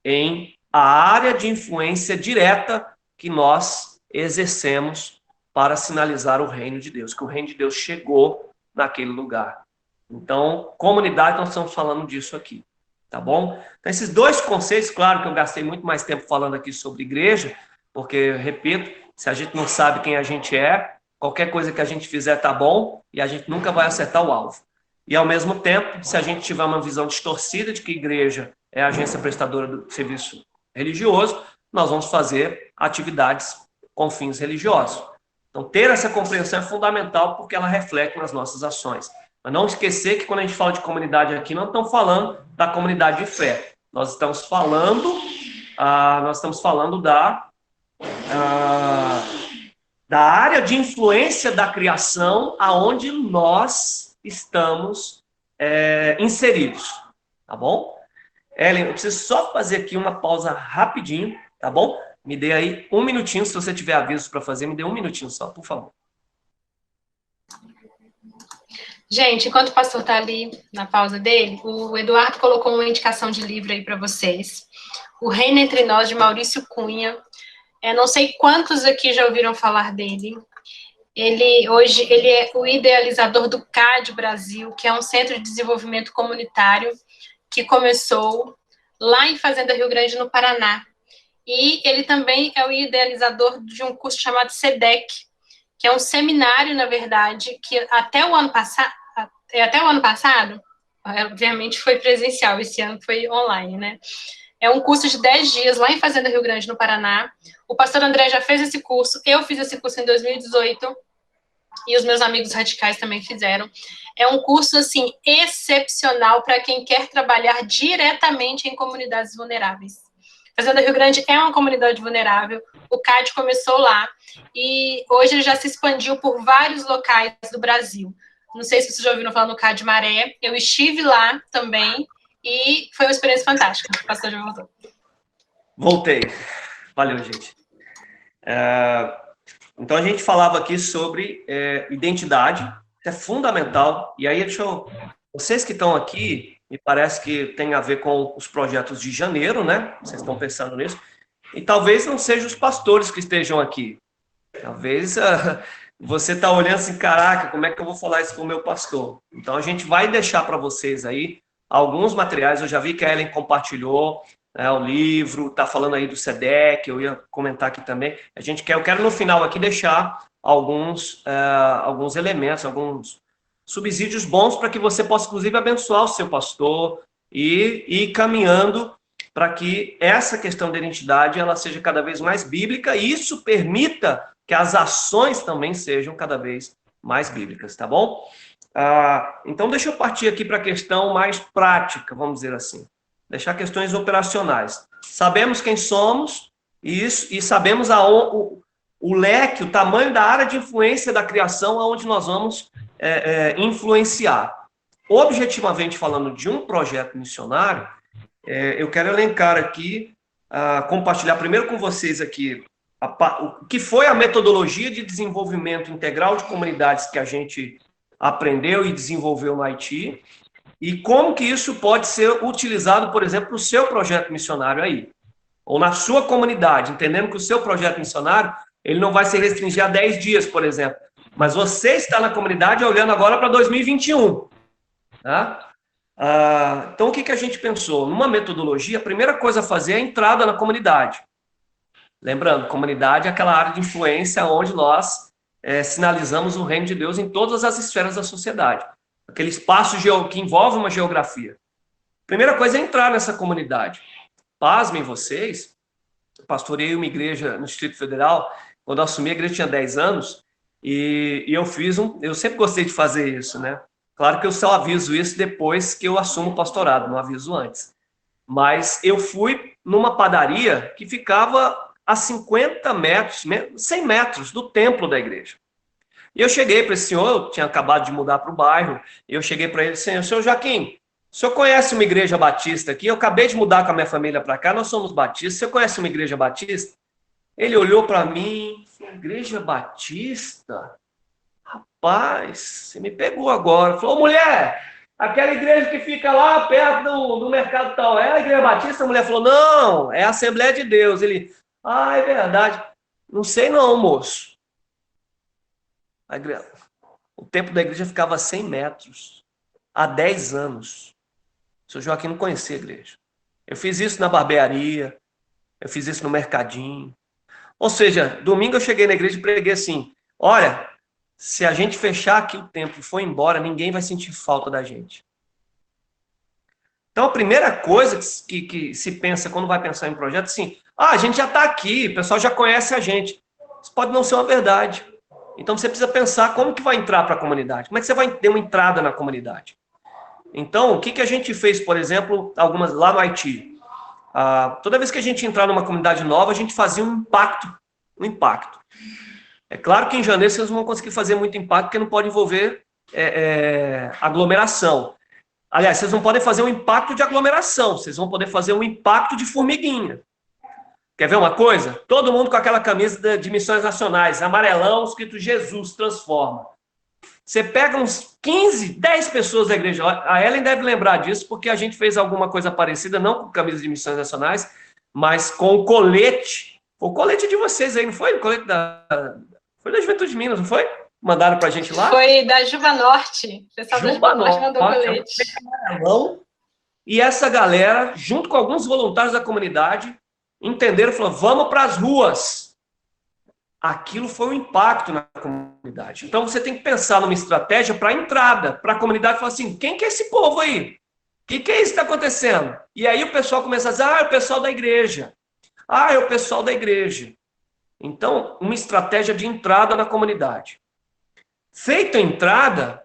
em a área de influência direta que nós exercemos para sinalizar o reino de Deus, que o reino de Deus chegou naquele lugar. Então, comunidade, nós estamos falando disso aqui, tá bom? Então, esses dois conceitos, claro que eu gastei muito mais tempo falando aqui sobre igreja, porque, repito, se a gente não sabe quem a gente qualquer coisa que a gente fizer tá bom e a gente nunca vai acertar o alvo. E, ao mesmo tempo, se a gente tiver uma visão distorcida de que igreja é a agência prestadora do serviço religioso, nós vamos fazer atividades com fins religiosos. Então, ter essa compreensão é fundamental porque ela reflete nas nossas ações. Mas não esquecer que quando a gente fala de comunidade aqui, não estamos falando da comunidade de fé. Nós estamos falando da área de influência da criação aonde nós estamos inseridos. Tá bom? Ellen, eu preciso só fazer aqui uma pausa rapidinho, tá bom? Me dê aí 1 minutinho, se você tiver avisos para fazer, me dê 1 minutinho só, por favor. Gente, enquanto o pastor está ali na pausa dele, o Eduardo colocou uma indicação de livro aí para vocês. O Reino Entre Nós, de Maurício Cunha. Não sei quantos aqui já ouviram falar dele. Hoje ele é o idealizador do CAD Brasil, que é um centro de desenvolvimento comunitário que começou lá em Fazenda Rio Grande, no Paraná. E ele também é o idealizador de um curso chamado SEDEC, que é um seminário, na verdade, que até o ano passado, obviamente foi presencial, esse ano foi online, né? É um curso de 10 dias lá em Fazenda Rio Grande, no Paraná. O pastor André já fez esse curso, eu fiz esse curso em 2018, e os meus amigos radicais também fizeram. É um curso, assim, excepcional para quem quer trabalhar diretamente em comunidades vulneráveis. Fazenda Rio Grande é uma comunidade vulnerável, o CAD começou lá, e hoje ele já se expandiu por vários locais do Brasil. Não sei se vocês já ouviram falar no CAD Maré, eu estive lá também, e foi uma experiência fantástica. O pastor já voltou. Voltei. Valeu, gente. Então, a gente falava aqui sobre identidade, que é fundamental, e aí vocês que estão aqui, me parece que tem a ver com os projetos de janeiro, né? Vocês estão pensando nisso. E talvez não sejam os pastores que estejam aqui. Talvez você está olhando assim, caraca, como é que eu vou falar isso com o meu pastor? Então, a gente vai deixar para vocês aí alguns materiais. Eu já vi que a Ellen compartilhou o livro, está falando aí do SEDEC, eu ia comentar aqui também. Eu quero no final aqui deixar alguns elementos, alguns subsídios bons para que você possa, inclusive, abençoar o seu pastor e ir caminhando para que essa questão da identidade ela seja cada vez mais bíblica e isso permita que as ações também sejam cada vez mais bíblicas, tá bom? Então, deixa eu partir aqui para a questão mais prática, vamos dizer assim. Deixar questões operacionais. Sabemos quem somos e sabemos o leque, o tamanho da área de influência da criação aonde nós vamos influenciar. Objetivamente falando de um projeto missionário, eu quero elencar aqui, compartilhar primeiro com vocês aqui o que foi a metodologia de desenvolvimento integral de comunidades que a gente aprendeu e desenvolveu no Haiti e como que isso pode ser utilizado, por exemplo, no seu projeto missionário aí, ou na sua comunidade, entendendo que o seu projeto missionário ele não vai se restringir a 10 dias, por exemplo, mas você está na comunidade olhando agora para 2021, tá? Então, o que a gente pensou? Numa metodologia, a primeira coisa a fazer é a entrada na comunidade. Lembrando, comunidade é aquela área de influência onde nós sinalizamos o reino de Deus em todas as esferas da sociedade. Aquele espaço que envolve uma geografia. Primeira coisa é entrar nessa comunidade. Pasmem vocês, pastorei uma igreja no Distrito Federal, quando eu assumi a igreja tinha 10 anos, e eu sempre gostei de fazer isso, né? Claro que eu só aviso isso depois que eu assumo o pastorado, não aviso antes. Mas eu fui numa padaria que ficava a 50 metros, 100 metros do templo da igreja. E eu cheguei para esse senhor, eu tinha acabado de mudar para o bairro, e eu cheguei para ele, senhor Joaquim, o senhor conhece uma igreja batista aqui? Eu acabei de mudar com a minha família para cá, nós somos batistas, o senhor conhece uma igreja batista? Ele olhou para mim, falou, igreja batista? Rapaz, você me pegou agora. Falou, mulher, aquela igreja que fica lá perto do mercado tal, é a igreja batista? A mulher falou, não, é a Assembleia de Deus. Ele, é verdade. Não sei não, moço. O templo da igreja ficava a 100 metros, há 10 anos. O senhor Joaquim não conhecia a igreja. Eu fiz isso na barbearia, eu fiz isso no mercadinho. Ou seja, domingo eu cheguei na igreja e preguei assim, olha, se a gente fechar aqui o templo e for embora, ninguém vai sentir falta da gente. Então, a primeira coisa que se pensa quando vai pensar em projeto é assim, a gente já está aqui, o pessoal já conhece a gente. Isso pode não ser uma verdade. Então, você precisa pensar como que vai entrar para a comunidade. Como é que você vai ter uma entrada na comunidade? Então, o que a gente fez, por exemplo, lá no Haiti? Toda vez que a gente entrar numa comunidade nova, a gente fazia um impacto. É claro que em janeiro vocês não vão conseguir fazer muito impacto, porque não pode envolver aglomeração. Aliás, vocês não podem fazer um impacto de aglomeração, vocês vão poder fazer um impacto de formiguinha. Quer ver uma coisa? Todo mundo com aquela camisa de missões nacionais, amarelão, escrito Jesus transforma. Você pega uns 15, 10 pessoas da igreja, a Ellen deve lembrar disso, porque a gente fez alguma coisa parecida, não com camisa de missões nacionais, mas com o colete. O colete de vocês aí, não foi? O colete foi da Juventude de Minas, não foi? Mandaram pra gente lá? Foi da Juba Norte. O pessoal da Juba Norte mandou colete. E essa galera, junto com alguns voluntários da comunidade, entenderam e falaram, vamos para as ruas. Aquilo foi um impacto na comunidade. Então, você tem que pensar numa estratégia para a entrada, para a comunidade falar assim, quem que é esse povo aí? O que é isso que está acontecendo? E aí o pessoal começa a dizer, é o pessoal da igreja. É o pessoal da igreja. Então, uma estratégia de entrada na comunidade. Feita a entrada,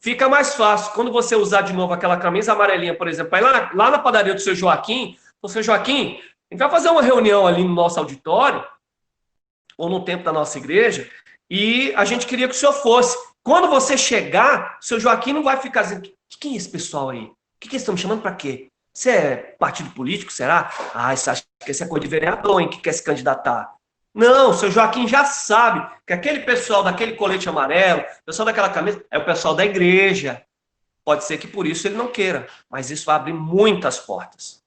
fica mais fácil. Quando você usar de novo aquela camisa amarelinha, por exemplo, aí lá na padaria do seu Joaquim, a gente vai fazer uma reunião ali no nosso auditório, ou no templo da nossa igreja, e a gente queria que o senhor fosse. Quando você chegar, o seu Joaquim não vai ficar dizendo, quem é esse pessoal aí? O que eles estão me chamando para quê? Você é partido político, será? Você acha que esse é coisa de vereador, hein, que quer se candidatar? Não, o seu Joaquim já sabe que aquele pessoal daquele colete amarelo, o pessoal daquela camisa, é o pessoal da igreja. Pode ser que por isso ele não queira, mas isso vai abrir muitas portas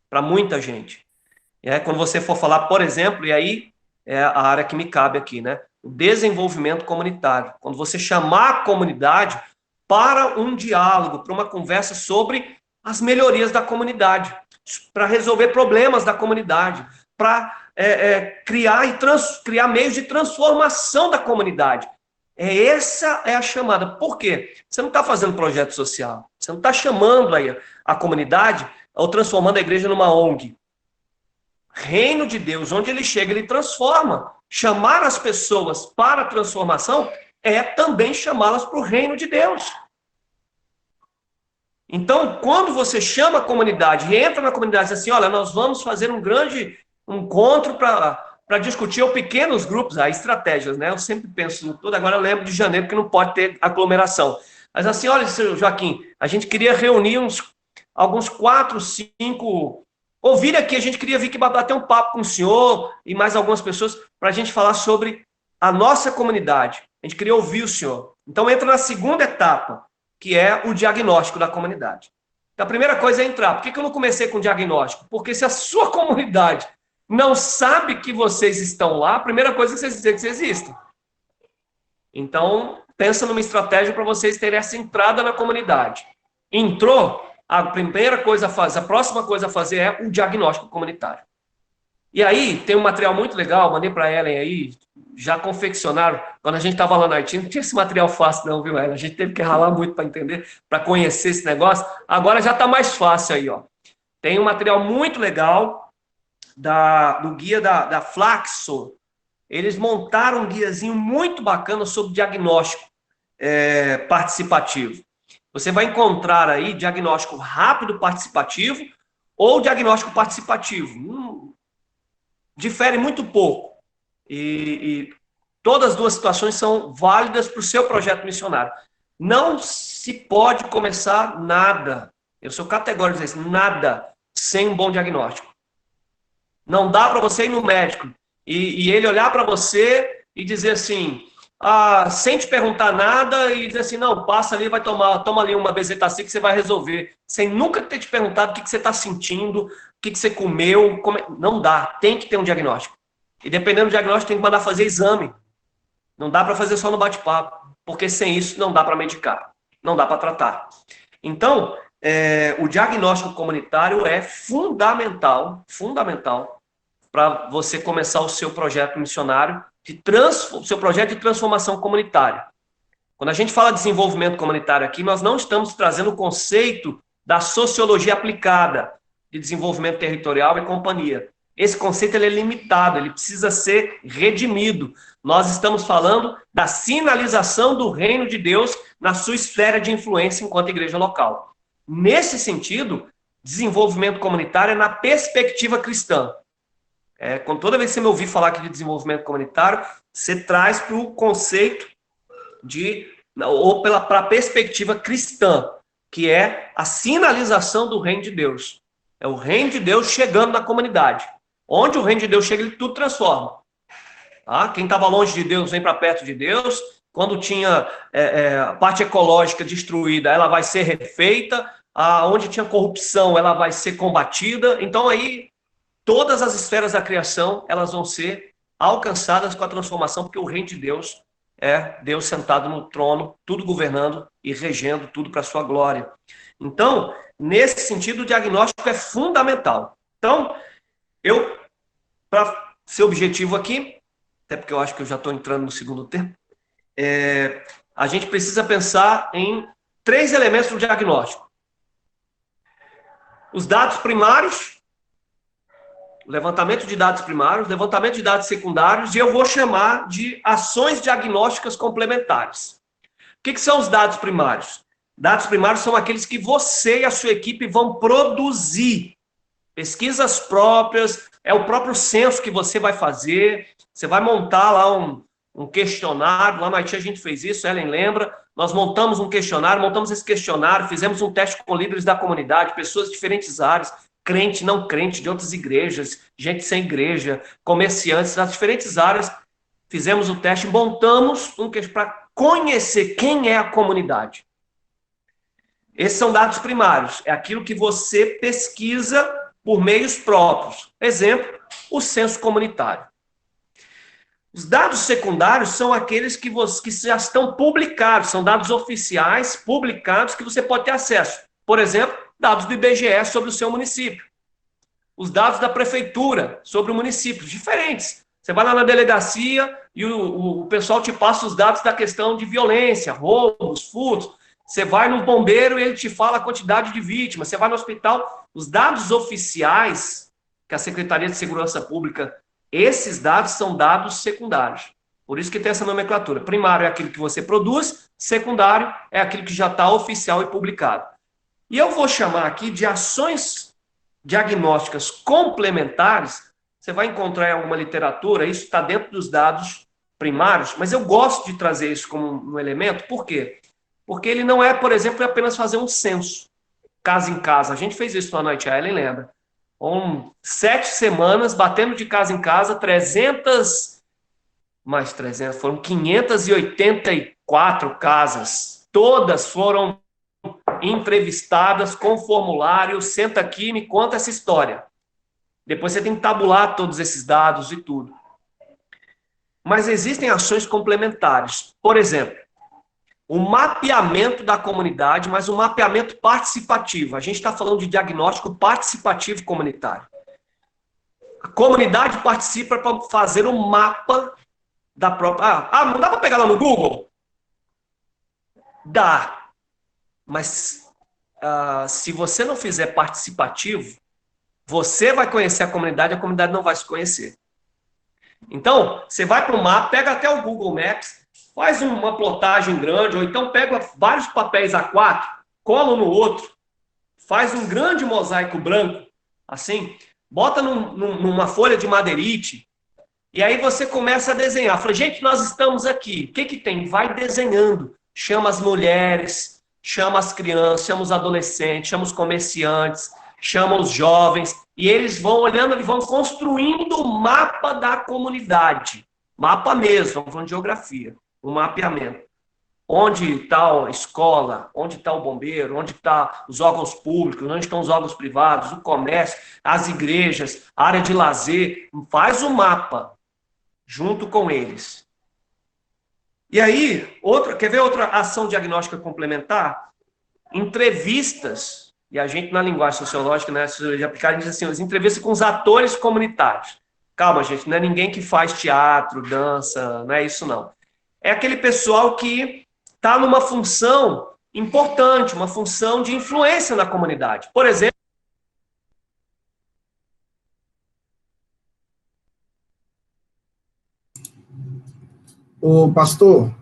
para muita gente. E aí, quando você for falar, por exemplo, e aí é a área que me cabe aqui, né? O desenvolvimento comunitário. Quando você chamar a comunidade para um diálogo, para uma conversa sobre as melhorias da comunidade, para resolver problemas da comunidade, para criar meios de transformação da comunidade. Essa é a chamada. Por quê? Você não está fazendo projeto social, você não está chamando aí a comunidade ou transformando a igreja numa ONG. Reino de Deus, onde ele chega, ele transforma. Chamar as pessoas para a transformação é também chamá-las para o reino de Deus. Então, quando você chama a comunidade e entra na comunidade e diz assim, olha, nós vamos fazer um grande encontro para discutir ou pequenos grupos, estratégias, né? Eu sempre penso em tudo, agora eu lembro de janeiro que não pode ter aglomeração. Mas assim, olha, seu Joaquim, a gente queria reunir alguns 4, 5... Ouvir aqui, a gente queria vir aqui bater um papo com o senhor e mais algumas pessoas para a gente falar sobre a nossa comunidade. A gente queria ouvir o senhor. Então, entra na segunda etapa, que é o diagnóstico da comunidade. Então, a primeira coisa é entrar. Por que eu não comecei com o diagnóstico? Porque se a sua comunidade não sabe que vocês estão lá, a primeira coisa é vocês dizer que vocês existem. Então, pensa numa estratégia para vocês terem essa entrada na comunidade. Entrou? a primeira coisa a fazer, a próxima coisa a fazer é o diagnóstico comunitário. E aí, tem um material muito legal, mandei para a Ellen aí, já confeccionaram. Quando a gente estava lá no Haiti, não tinha esse material fácil não, viu, Ellen? A gente teve que ralar muito para entender, para conhecer esse negócio. Agora já está mais fácil aí, ó. Tem um material muito legal do guia da Flaxo. Eles montaram um guiazinho muito bacana sobre diagnóstico participativo. Você vai encontrar aí diagnóstico rápido participativo ou diagnóstico participativo. Difere muito pouco. E todas as duas situações são válidas para o seu projeto missionário. Não se pode começar nada, eu sou categórico dizer isso, nada sem um bom diagnóstico. Não dá para você ir no médico e ele olhar para você e dizer assim, sem te perguntar nada e dizer assim, não, passa ali, toma ali uma bezetacil que você vai resolver, sem nunca ter te perguntado o que você está sentindo, o que você comeu, não dá, tem que ter um diagnóstico. E dependendo do diagnóstico, tem que mandar fazer exame. Não dá para fazer só no bate-papo, porque sem isso não dá para medicar, não dá para tratar. Então, o diagnóstico comunitário é fundamental para você começar o seu projeto missionário, o seu projeto de transformação comunitária. Quando a gente fala de desenvolvimento comunitário aqui, nós não estamos trazendo o conceito da sociologia aplicada de desenvolvimento territorial e companhia. Esse conceito ele é limitado, ele precisa ser redimido. Nós estamos falando da sinalização do reino de Deus na sua esfera de influência enquanto igreja local. Nesse sentido, desenvolvimento comunitário é na perspectiva cristã. Toda vez que você me ouvir falar aqui de desenvolvimento comunitário, você traz para o conceito para a perspectiva cristã, que é a sinalização do reino de Deus. É o reino de Deus chegando na comunidade. Onde o reino de Deus chega, ele tudo transforma. Quem estava longe de Deus vem para perto de Deus. Quando tinha a parte ecológica destruída, ela vai ser refeita. Onde tinha corrupção, ela vai ser combatida. Então, aí, todas as esferas da criação, elas vão ser alcançadas com a transformação, porque o reino de Deus é Deus sentado no trono, tudo governando e regendo tudo para a sua glória. Então, nesse sentido, o diagnóstico é fundamental. Então, para ser objetivo aqui, até porque eu acho que eu já estou entrando no segundo tempo, a gente precisa pensar em 3 elementos do diagnóstico. Os dados primários, o levantamento de dados primários, levantamento de dados secundários, e eu vou chamar de ações diagnósticas complementares. O que são os dados primários? Dados primários são aqueles que você e a sua equipe vão produzir. Pesquisas próprias, é o próprio censo que você vai fazer, você vai montar lá um questionário, lá no Haiti a gente fez isso, Ellen lembra, nós montamos um questionário, montamos esse questionário, fizemos um teste com líderes da comunidade, pessoas de diferentes áreas, crente, não crente, de outras igrejas, gente sem igreja, comerciantes, das diferentes áreas, fizemos o teste, montamos um questionário para conhecer quem é a comunidade. Esses são dados primários, é aquilo que você pesquisa por meios próprios. Exemplo, o censo comunitário. Os dados secundários são aqueles que já estão publicados, são dados oficiais, publicados, que você pode ter acesso. Por exemplo, dados do IBGE sobre o seu município. Os dados da prefeitura sobre o município, diferentes. Você vai lá na delegacia e o pessoal te passa os dados da questão de violência, roubos, furtos. Você vai no bombeiro e ele te fala a quantidade de vítimas. Você vai no hospital. Os dados oficiais que a Secretaria de Segurança Pública, esses dados são dados secundários. Por isso que tem essa nomenclatura. Primário é aquilo que você produz, secundário é aquilo que já está oficial e publicado. E eu vou chamar aqui de ações diagnósticas complementares. Você vai encontrar em alguma literatura, isso está dentro dos dados primários, mas eu gosto de trazer isso como um elemento. Por quê? Porque ele não é, por exemplo, apenas fazer um censo, casa em casa. A gente fez isso lá no Haiti, a Ellen lembra. 7 semanas, batendo de casa em casa, foram 584 casas. Todas foram entrevistadas com formulário, senta aqui e me conta essa história. Depois você tem que tabular todos esses dados e tudo. Mas existem ações complementares. Por exemplo, o mapeamento da comunidade, mas um mapeamento participativo. A gente está falando de diagnóstico participativo comunitário. A comunidade participa para fazer um mapa da própria... não dá para pegar lá no Google? Dá. Mas se você não fizer participativo, você vai conhecer a comunidade não vai se conhecer. Então, você vai para o mapa, pega até o Google Maps, faz uma plotagem grande, ou então pega vários papéis A4, cola no outro, faz um grande mosaico branco, assim, bota numa folha de madeirite, e aí você começa a desenhar. Fala, gente, nós estamos aqui. O que que tem? Vai desenhando. Chama as mulheres, chama as crianças, chama os adolescentes, chama os comerciantes, chama os jovens, e eles vão olhando, eles vão construindo o mapa da comunidade. Mapa mesmo, estamos falando de geografia, um mapeamento. Onde está a escola, onde está o bombeiro, onde estão os órgãos públicos, onde estão os órgãos privados, o comércio, as igrejas, a área de lazer. Faz o mapa junto com eles. E aí, quer ver outra ação diagnóstica complementar? Entrevistas, e a gente na linguagem sociológica, né, sociologia aplicada, diz assim, as entrevistas com os atores comunitários. Calma, gente, não é ninguém que faz teatro, dança, não é isso não. É aquele pessoal que está numa função importante, uma função de influência na comunidade. Por exemplo, Ô, pastor,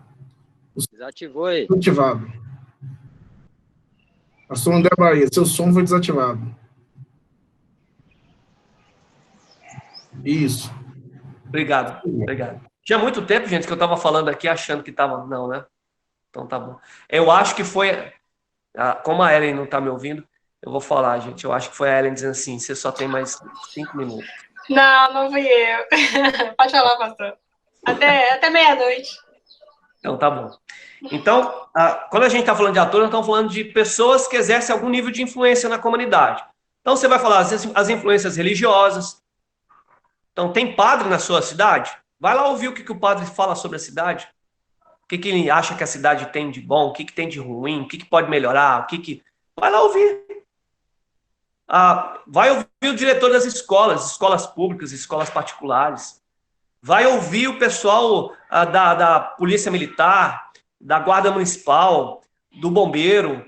Desativou aí. desativado. Pastor André Bahia, seu som foi desativado. Isso. obrigado. Tinha muito tempo, gente, que eu estava falando aqui achando que estava... Não, né? Então tá bom. Eu acho que foi... Como a Ellen não está me ouvindo, eu vou falar, gente. Eu acho que foi a Ellen dizendo assim, você só tem mais 5 minutos. Não fui eu. Pode falar, pastor. Até meia-noite. Então tá bom. Então, quando a gente está falando de atores, nós estamos falando de pessoas que exercem algum nível de influência na comunidade. Então você vai falar as influências religiosas. Então, tem padre na sua cidade? Vai lá ouvir o que o padre fala sobre a cidade. O que ele acha que a cidade tem de bom, o que tem de ruim, o que pode melhorar, Vai lá ouvir. Vai ouvir o diretor das escolas públicas, escolas particulares. Vai ouvir o pessoal da Polícia Militar, da Guarda Municipal, do Bombeiro.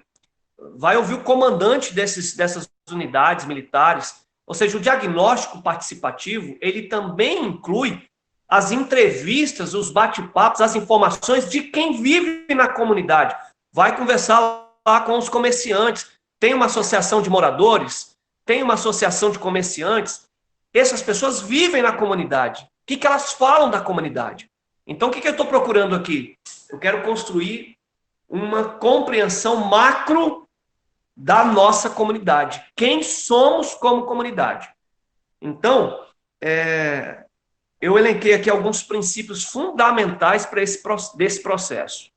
Vai ouvir o comandante dessas unidades militares. Ou seja, o diagnóstico participativo, ele também inclui as entrevistas, os bate-papos, as informações de quem vive na comunidade. Vai conversar lá com os comerciantes. Tem uma associação de moradores, tem uma associação de comerciantes. Essas pessoas vivem na comunidade. O que elas falam da comunidade? Então, o que eu estou procurando aqui? Eu quero construir uma compreensão macro da nossa comunidade. Quem somos como comunidade? Então, eu elenquei aqui alguns princípios fundamentais para desse processo.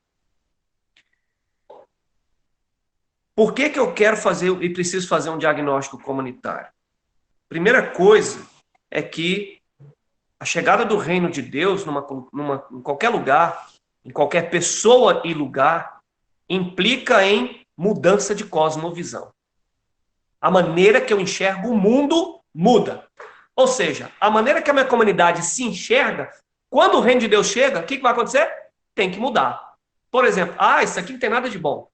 Por que eu quero fazer e preciso fazer um diagnóstico comunitário? Primeira coisa é que a chegada do reino de Deus em qualquer lugar, em qualquer pessoa e lugar, implica em mudança de cosmovisão. A maneira que eu enxergo o mundo muda. Ou seja, a maneira que a minha comunidade se enxerga, quando o reino de Deus chega, o que vai acontecer? Tem que mudar. Por exemplo, isso aqui não tem nada de bom.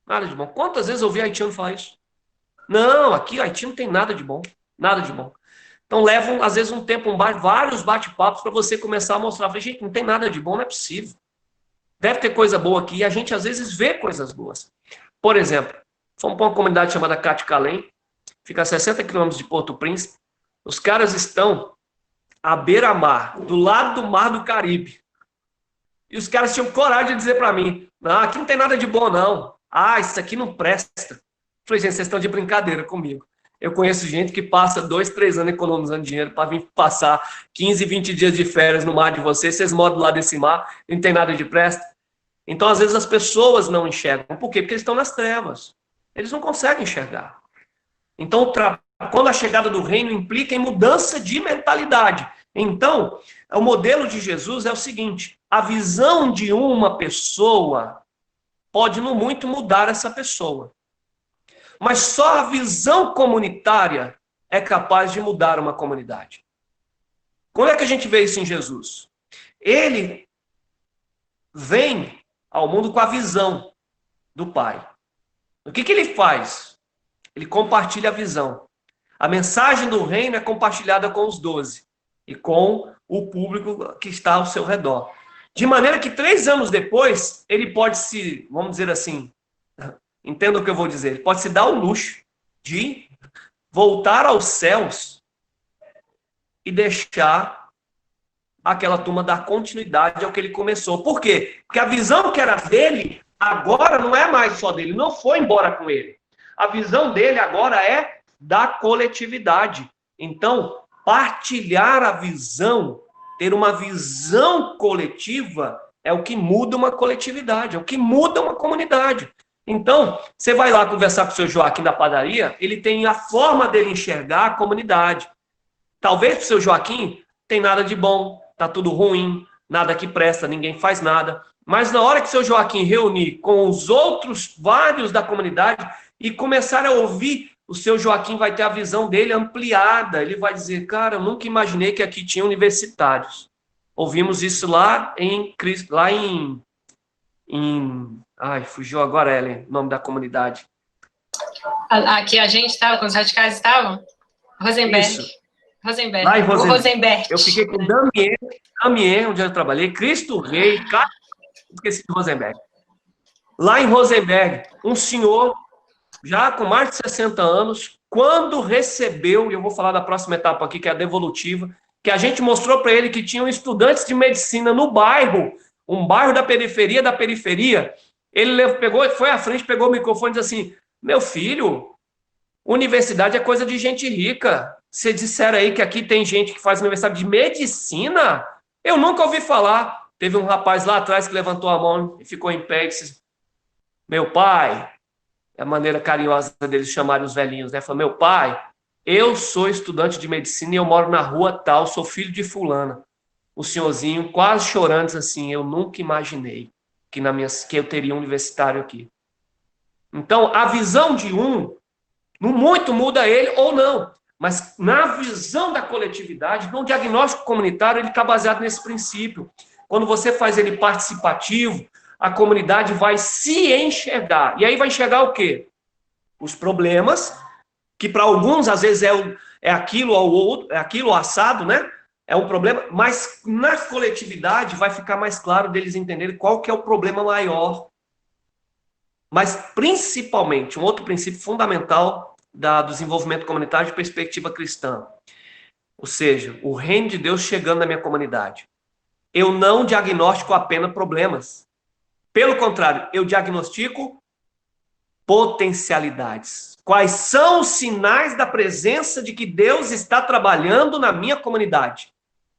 Nada de bom. Quantas vezes eu ouvi haitiano falar isso? Não, aqui Haiti não tem nada de bom. Nada de bom. Então levam, às vezes, um tempo, vários bate-papos para você começar a mostrar. Falei, gente, não tem nada de bom, não é possível. Deve ter coisa boa aqui. E a gente, às vezes, vê coisas boas. Por exemplo, fomos para uma comunidade chamada Caticalém, fica a 60 quilômetros de Porto Príncipe. Os caras estão à beira-mar, do lado do Mar do Caribe. E os caras tinham coragem de dizer para mim, não, aqui não tem nada de bom, não. Isso aqui não presta. Falei, gente, vocês estão de brincadeira comigo. Eu conheço gente que passa 2, 3 anos economizando dinheiro para vir passar 15, 20 dias de férias no mar de vocês moram do lado desse mar, não tem nada de presta. Então, às vezes, as pessoas não enxergam. Por quê? Porque eles estão nas trevas. Eles não conseguem enxergar. Então, quando a chegada do reino implica em mudança de mentalidade. Então, o modelo de Jesus é o seguinte, a visão de uma pessoa pode, no muito, mudar essa pessoa. Mas só a visão comunitária é capaz de mudar uma comunidade. Como é que a gente vê isso em Jesus? Ele vem ao mundo com a visão do Pai. O que ele faz? Ele compartilha a visão. A mensagem do reino é compartilhada com os 12 e com o público que está ao seu redor. De maneira que 3 anos depois, ele pode se, vamos dizer assim, entenda o que eu vou dizer, ele pode se dar o luxo de voltar aos céus e deixar aquela turma dar continuidade ao que ele começou. Por quê? Porque a visão que era dele, agora não é mais só dele, não foi embora com ele. A visão dele agora é da coletividade. Então, partilhar a visão, ter uma visão coletiva, é o que muda uma coletividade, é o que muda uma comunidade. Então, você vai lá conversar com o seu Joaquim da padaria, ele tem a forma dele enxergar a comunidade. Talvez para o seu Joaquim tem nada de bom, tá tudo ruim, nada que presta, ninguém faz nada. Mas na hora que o seu Joaquim reunir com os outros vários da comunidade e começar a ouvir, o seu Joaquim vai ter a visão dele ampliada. Ele vai dizer, cara, eu nunca imaginei que aqui tinha universitários. Ouvimos isso lá em ai, fugiu agora, Ellen, o nome da comunidade. Aqui a gente estava, quando os radicais estavam? Rosenberg. Isso. Rosenberg. Lá em Rosenberg. Eu fiquei com Damien, onde eu trabalhei, Cristo Rei, esqueci de Rosenberg. Lá em Rosenberg, um senhor, já com mais de 60 anos, quando recebeu, e eu vou falar da próxima etapa aqui, que é a devolutiva, que a gente mostrou para ele que tinham estudantes de medicina no bairro, um bairro da periferia, ele pegou, foi à frente, pegou o microfone e disse assim, meu filho, universidade é coisa de gente rica. Você disseram aí que aqui tem gente que faz universidade de medicina? Eu nunca ouvi falar. Teve um rapaz lá atrás que levantou a mão e ficou em pé e disse, meu pai, é a maneira carinhosa deles chamarem os velhinhos, né? Falou, meu pai, eu sou estudante de medicina e eu moro na rua tal, sou filho de fulana. O senhorzinho quase chorando disse assim, eu nunca imaginei que eu teria um universitário aqui. Então, a visão de um, no muito muda ele ou não, mas na visão da coletividade, no diagnóstico comunitário, ele está baseado nesse princípio. Quando você faz ele participativo, a comunidade vai se enxergar. E aí vai enxergar o quê? Os problemas, que para alguns, às vezes, é aquilo ou outro, é aquilo assado, né? É um problema, mas na coletividade vai ficar mais claro deles entenderem qual que é o problema maior. Mas, principalmente, um outro princípio fundamental do desenvolvimento comunitário de perspectiva cristã. Ou seja, o reino de Deus chegando na minha comunidade. Eu não diagnostico apenas problemas. Pelo contrário, eu diagnostico potencialidades. Quais são os sinais da presença de que Deus está trabalhando na minha comunidade?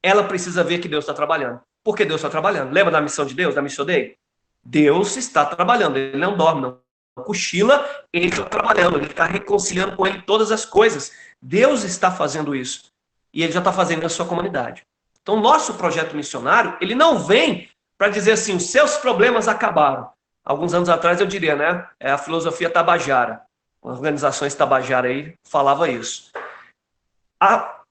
Ela precisa ver que Deus está trabalhando. Porque Deus está trabalhando. Lembra da missão de Deus, da Mission Day? Deus está trabalhando, ele não dorme, não cochila, ele está trabalhando, ele está reconciliando com ele todas as coisas. Deus está fazendo isso. E ele já está fazendo na sua comunidade. Então, nosso projeto missionário, ele não vem para dizer assim, os seus problemas acabaram. Alguns anos atrás eu diria, né? É a filosofia tabajara. As organizações tabajara aí falava isso.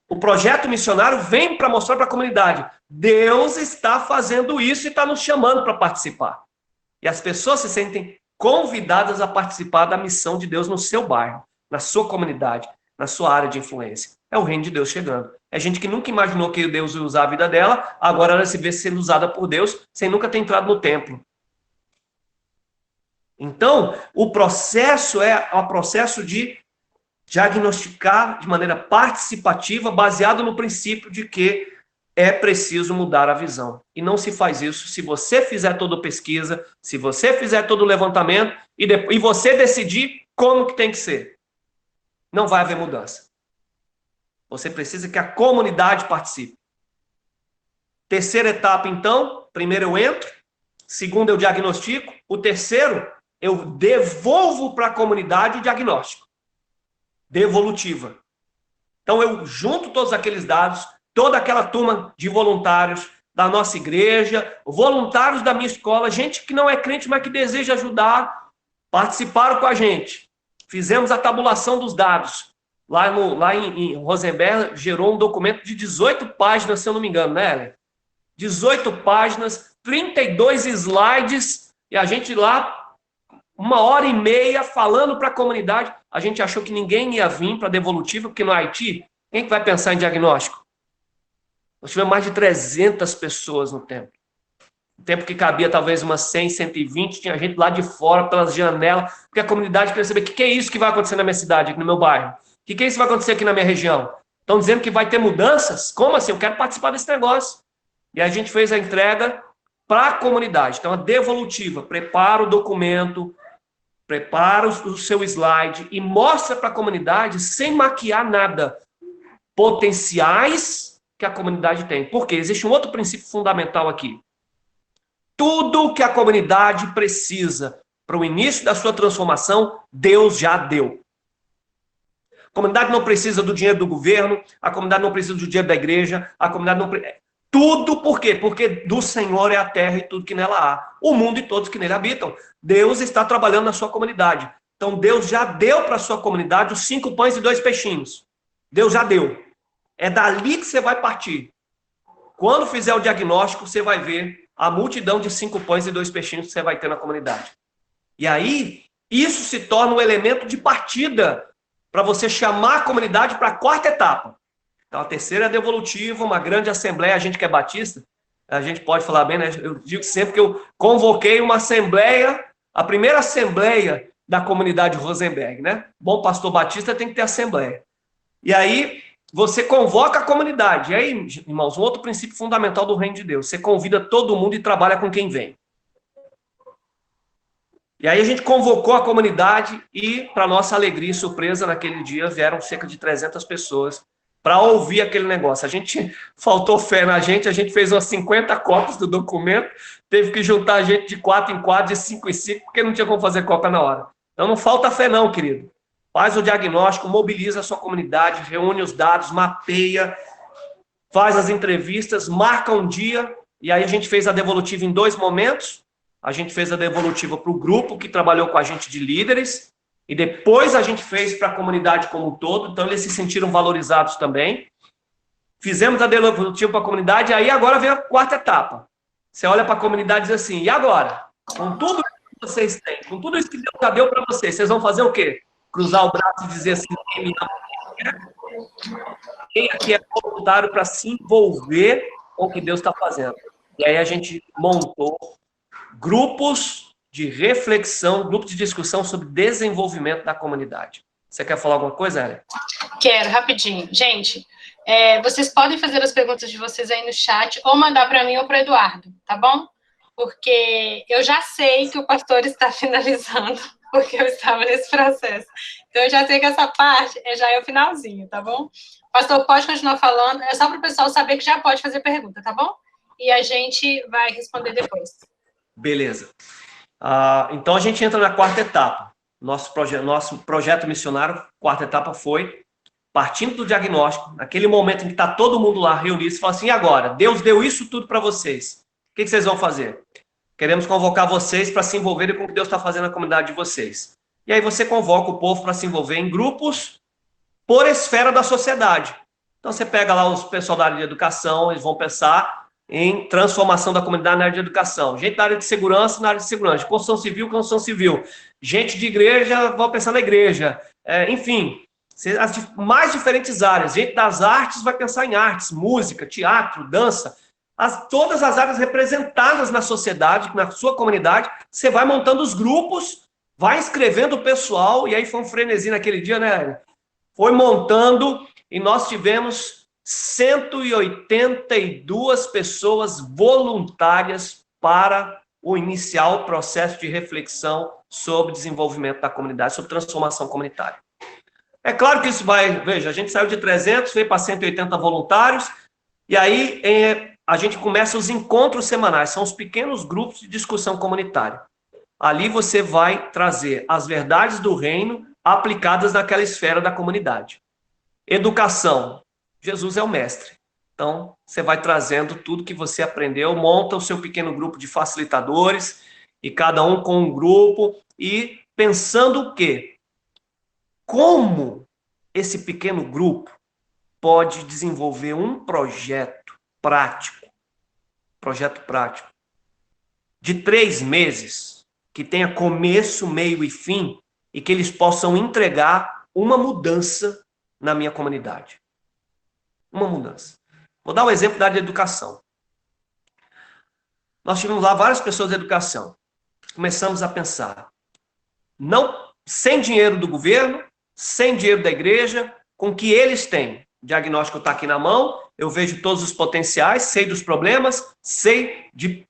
O projeto missionário vem para mostrar para a comunidade, Deus está fazendo isso e está nos chamando para participar. E as pessoas se sentem convidadas a participar da missão de Deus no seu bairro, na sua comunidade, na sua área de influência. É o reino de Deus chegando. É gente que nunca imaginou que Deus ia usar a vida dela, agora ela se vê sendo usada por Deus sem nunca ter entrado no templo. Então, o processo é o processo de diagnosticar de maneira participativa, baseado no princípio de que é preciso mudar a visão. E não se faz isso se você fizer toda a pesquisa, se você fizer todo o levantamento e você decidir como que tem que ser. Não vai haver mudança. Você precisa que a comunidade participe. Terceira etapa, então, primeiro eu entro, segundo eu diagnostico, o terceiro eu devolvo para a comunidade o diagnóstico. Devolutiva. Então eu junto todos aqueles dados, toda aquela turma de voluntários, da nossa igreja, voluntários da minha escola, gente que não é crente, mas que deseja ajudar, participaram com a gente. Fizemos a tabulação dos dados. Lá em Rosenberg, gerou um documento de 18 páginas, se eu não me engano, né, Helen? 18 páginas, 32 slides, e a gente lá, 1h30, falando para a comunidade. A gente achou que ninguém ia vir para a devolutiva, porque no Haiti, quem que vai pensar em diagnóstico? Nós tivemos mais de 300 pessoas no templo. No tempo que cabia talvez umas 100, 120, tinha gente lá de fora, pelas janelas, porque a comunidade queria saber o que é isso que vai acontecer na minha cidade, aqui no meu bairro. O que é isso que vai acontecer aqui na minha região? Estão dizendo que vai ter mudanças? Como assim? Eu quero participar desse negócio. E a gente fez a entrega para a comunidade. Então, a devolutiva, prepara o documento, prepara o seu slide e mostra para a comunidade, sem maquiar nada, potenciais que a comunidade tem. Porque existe um outro princípio fundamental aqui. Tudo que a comunidade precisa para o início da sua transformação, Deus já deu. A comunidade não precisa do dinheiro do governo, a comunidade não precisa do dinheiro da igreja, a comunidade não precisa... Tudo por quê? Porque do Senhor é a terra e tudo que nela há. O mundo e todos que nele habitam. Deus está trabalhando na sua comunidade. Então Deus já deu para a sua comunidade os 5 pães e 2 peixinhos. Deus já deu. É dali que você vai partir. Quando fizer o diagnóstico, você vai ver a multidão de 5 pães e 2 peixinhos que você vai ter na comunidade. E aí, isso se torna um elemento de partida para você chamar a comunidade para a 4ª etapa. Então, a 3ª é devolutiva, uma grande assembleia. A gente que é batista, a gente pode falar bem, né? Eu digo sempre que eu convoquei uma assembleia, a primeira assembleia da comunidade Rosenberg, né? Bom pastor batista tem que ter assembleia. E aí, você convoca a comunidade. E aí, irmãos, um outro princípio fundamental do reino de Deus. Você convida todo mundo e trabalha com quem vem. E aí a gente convocou a comunidade e, para nossa alegria e surpresa, naquele dia vieram cerca de 300 pessoas para ouvir aquele negócio. A gente faltou fé na gente, a gente fez umas 50 cópias do documento, teve que juntar a gente de 4 em 4, de 5 em 5, porque não tinha como fazer cópia na hora. Então não falta fé não, querido. Faz o diagnóstico, mobiliza a sua comunidade, reúne os dados, mapeia, faz as entrevistas, marca um dia, e aí a gente fez a devolutiva em 2 momentos. A gente fez a devolutiva para o grupo que trabalhou com a gente de líderes, e depois a gente fez para a comunidade como um todo, então eles se sentiram valorizados também. Fizemos a devolutiva para a comunidade, e aí agora vem a 4ª etapa. Você olha para a comunidade e diz assim, e agora? Com tudo que vocês têm, com tudo isso que Deus já deu para vocês, vocês vão fazer o quê? Cruzar o braço e dizer assim, quem aqui é voluntário para se envolver com o que Deus está fazendo? E aí a gente montou grupos de reflexão, grupos de discussão sobre desenvolvimento da comunidade. Você quer falar alguma coisa, Helen? Quero, rapidinho. Gente, vocês podem fazer as perguntas de vocês aí no chat ou mandar para mim ou para o Eduardo, tá bom? Porque eu já sei que o pastor está finalizando, porque eu estava nesse processo. Então, eu já sei que essa parte já é o finalzinho, tá bom? Pastor, pode continuar falando, é só para o pessoal saber que já pode fazer pergunta, tá bom? E a gente vai responder depois. Beleza. Então, a gente entra na 4ª etapa. Nosso projeto missionário, 4ª etapa foi, partindo do diagnóstico, naquele momento em que está todo mundo lá reunido, você fala assim, e agora? Deus deu isso tudo para vocês. O que vocês vão fazer? Queremos convocar vocês para se envolverem com o que Deus está fazendo na comunidade de vocês. E aí você convoca o povo para se envolver em grupos por esfera da sociedade. Então, você pega lá os pessoal da área de educação, eles vão pensar em transformação da comunidade na área de educação. Gente da área de segurança, na área de segurança. Construção civil. Gente de igreja, vão pensar na igreja. Enfim, as mais diferentes áreas. Gente das artes vai pensar em artes, música, teatro, dança. Todas as áreas representadas na sociedade, na sua comunidade. Você vai montando os grupos, vai inscrevendo o pessoal, e aí foi um frenesi naquele dia, né? Foi montando, e nós tivemos 182 pessoas voluntárias para iniciar o processo de reflexão sobre desenvolvimento da comunidade, sobre transformação comunitária. É claro que isso veja, a gente saiu de 300, veio para 180 voluntários, e aí a gente começa os encontros semanais, são os pequenos grupos de discussão comunitária. Ali você vai trazer as verdades do reino aplicadas naquela esfera da comunidade. Educação. Jesus é o mestre. Então, você vai trazendo tudo que você aprendeu, monta o seu pequeno grupo de facilitadores, e cada um com um grupo, e pensando o quê? Como esse pequeno grupo pode desenvolver um projeto prático, de 3 meses, que tenha começo, meio e fim, e que eles possam entregar uma mudança na minha comunidade. Uma mudança. Vou dar um exemplo da área de educação. Nós tivemos lá várias pessoas da educação. Começamos a pensar, não, sem dinheiro do governo, sem dinheiro da igreja, com o que eles têm. O diagnóstico está aqui na mão, eu vejo todos os potenciais, sei dos problemas, sei de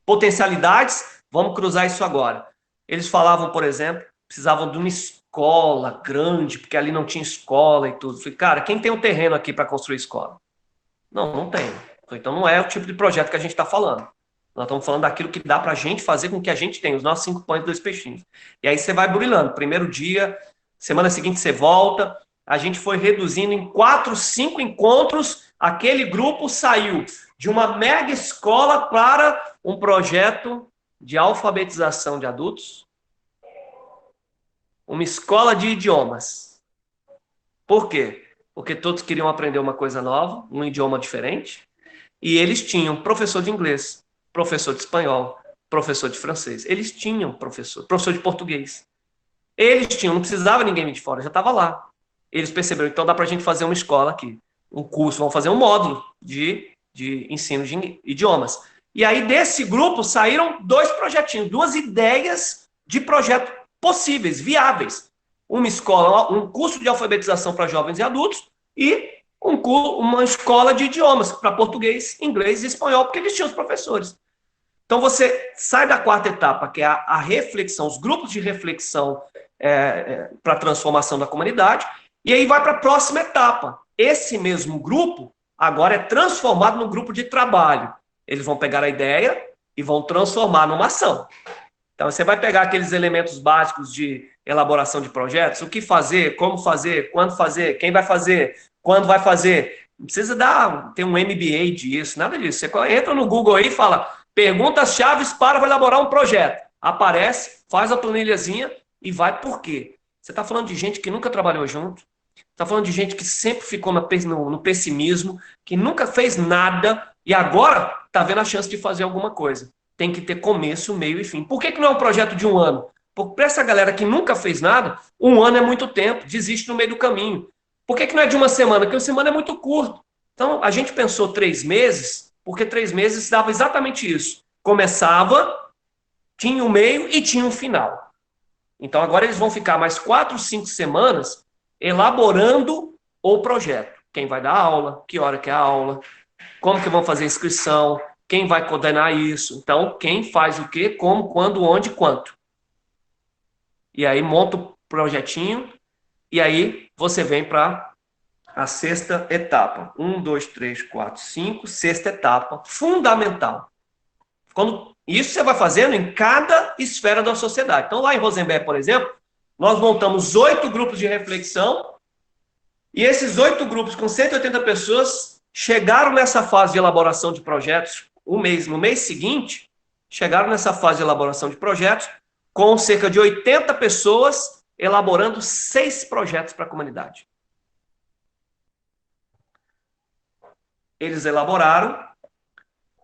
potencialidades, vamos cruzar isso agora. Eles falavam, por exemplo, precisavam de uma escola grande, porque ali não tinha escola e tudo. Falei, cara, quem tem um terreno aqui para construir escola? Não tem. Então não é o tipo de projeto que a gente está falando. Nós estamos falando daquilo que dá para a gente fazer com o que a gente tem, os nossos 5 pães e 2 peixinhos. E aí você vai burilando. Primeiro dia, semana seguinte você volta. A gente foi reduzindo em 4, 5 encontros. Aquele grupo saiu de uma mega escola para um projeto de alfabetização de adultos, uma escola de idiomas. Por quê? Porque todos queriam aprender uma coisa nova, um idioma diferente, e eles tinham professor de inglês, professor de espanhol, professor de francês. Eles tinham professor de português. Eles tinham, não precisava ninguém vir de fora, já estava lá. Eles perceberam, então dá para a gente fazer uma escola aqui, um curso, vamos fazer um módulo de ensino de idiomas. E aí desse grupo saíram 2 projetinhos, 2 ideias de projeto possíveis, viáveis. Uma escola, um curso de alfabetização para jovens e adultos e uma escola de idiomas para português, inglês e espanhol, porque eles tinham os professores. Então você sai da 4ª etapa, que é a reflexão, os grupos de reflexão para a transformação da comunidade, e aí vai para a próxima etapa. Esse mesmo grupo agora é transformado num grupo de trabalho. Eles vão pegar a ideia e vão transformar numa ação. Então, você vai pegar aqueles elementos básicos de elaboração de projetos, o que fazer, como fazer, quando fazer, quem vai fazer, quando vai fazer. Não precisa ter um MBA disso, nada disso. Você entra no Google aí e fala, perguntas-chave para elaborar um projeto. Aparece, faz a planilhazinha e vai por quê? Você está falando de gente que nunca trabalhou junto, está falando de gente que sempre ficou no pessimismo, que nunca fez nada e agora está vendo a chance de fazer alguma coisa. Tem que ter começo, meio e fim. Por que não é um projeto de 1 ano? Porque para essa galera que nunca fez nada, 1 ano é muito tempo, desiste no meio do caminho. Por que não é de 1 semana? Porque 1 semana é muito curto. Então, a gente pensou 3 meses, porque 3 meses dava exatamente isso. Começava, tinha um meio e tinha um final. Então, agora eles vão ficar mais 4, 5 semanas elaborando o projeto. Quem vai dar aula, que hora que é a aula, como que vão fazer a inscrição, quem vai coordenar isso. Então, quem faz o quê, como, quando, onde, quanto. E aí monta o projetinho e aí você vem para a 6ª etapa. 1, 2, 3, 4, 5, 6ª etapa, fundamental. Isso você vai fazendo em cada esfera da sociedade. Então, lá em Rosenberg, por exemplo, nós montamos 8 grupos de reflexão e esses 8 grupos com 180 pessoas chegaram nessa fase de elaboração de projetos no mês seguinte, chegaram nessa fase de elaboração de projetos com cerca de 80 pessoas elaborando 6 projetos para a comunidade. Eles elaboraram,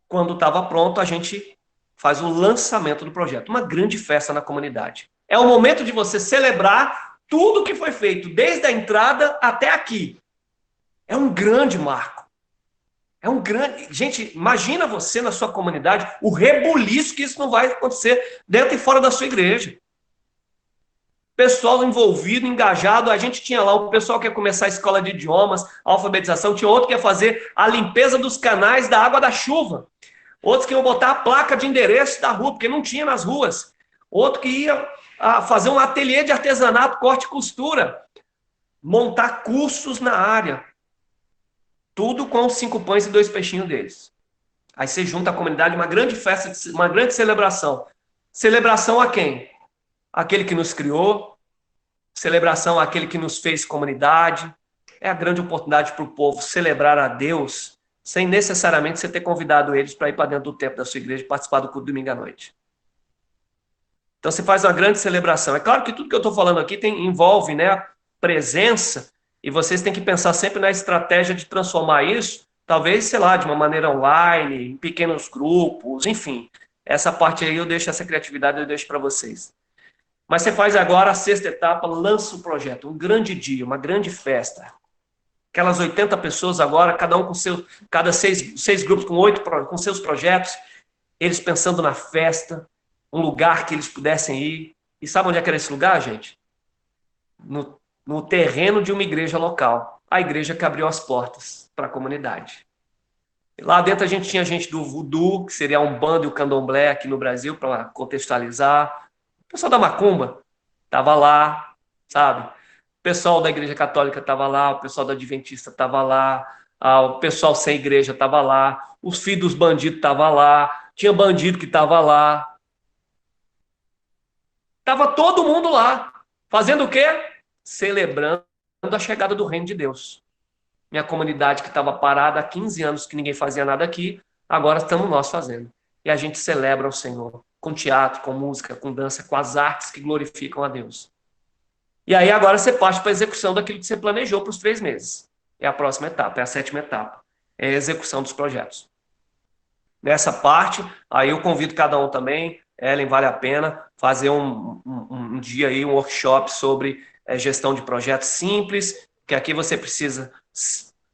quando estava pronto, a gente faz o lançamento do projeto, uma grande festa na comunidade. É o momento de você celebrar tudo que foi feito, desde a entrada até aqui. É um grande marco. Gente, imagina você na sua comunidade, o rebuliço que isso não vai acontecer dentro e fora da sua igreja. Pessoal envolvido, engajado, a gente tinha lá o pessoal que ia começar a escola de idiomas, a alfabetização, tinha outro que ia fazer a limpeza dos canais da água da chuva, outros que iam botar a placa de endereço da rua, porque não tinha nas ruas, outro que ia fazer um ateliê de artesanato, corte e costura, montar cursos na área. Tudo com os 5 pães e 2 peixinhos deles. Aí você junta a comunidade, uma grande festa, uma grande celebração. Celebração a quem? Aquele que nos criou. Celebração àquele que nos fez comunidade. É a grande oportunidade para o povo celebrar a Deus sem necessariamente você ter convidado eles para ir para dentro do templo da sua igreja e participar do culto domingo à noite. Então você faz uma grande celebração. É claro que tudo que eu estou falando aqui envolve, né, a presença, e vocês têm que pensar sempre na estratégia de transformar isso, talvez, sei lá, de uma maneira online, em pequenos grupos, enfim. Essa parte aí essa criatividade eu deixo para vocês. Mas você faz agora a 6ª etapa, lança o projeto, um grande dia, uma grande festa. Aquelas 80 pessoas agora, cada um com cada seis grupos com seus projetos, eles pensando na festa, um lugar que eles pudessem ir. E sabe onde é que era esse lugar, gente? No terreno de uma igreja local. A igreja que abriu as portas para a comunidade. E lá dentro a gente tinha gente do Voodoo, que seria a Umbanda e o Candomblé aqui no Brasil, para contextualizar. O pessoal da Macumba estava lá, sabe? O pessoal da Igreja Católica estava lá, o pessoal da Adventista estava lá, o pessoal sem igreja estava lá, os filhos dos bandidos estavam lá, tinha bandido que estava lá. Estava todo mundo lá. Fazendo o quê? Celebrando a chegada do reino de Deus. Minha comunidade que estava parada há 15 anos, que ninguém fazia nada aqui, agora estamos nós fazendo. E a gente celebra o Senhor, com teatro, com música, com dança, com as artes que glorificam a Deus. E aí agora você parte para a execução daquilo que você planejou para os 3 meses. É a próxima etapa, é a 7ª etapa. É a execução dos projetos. Nessa parte, aí eu convido cada um também, Ellen, vale a pena fazer um dia aí, um workshop sobre gestão de projetos simples, que aqui você precisa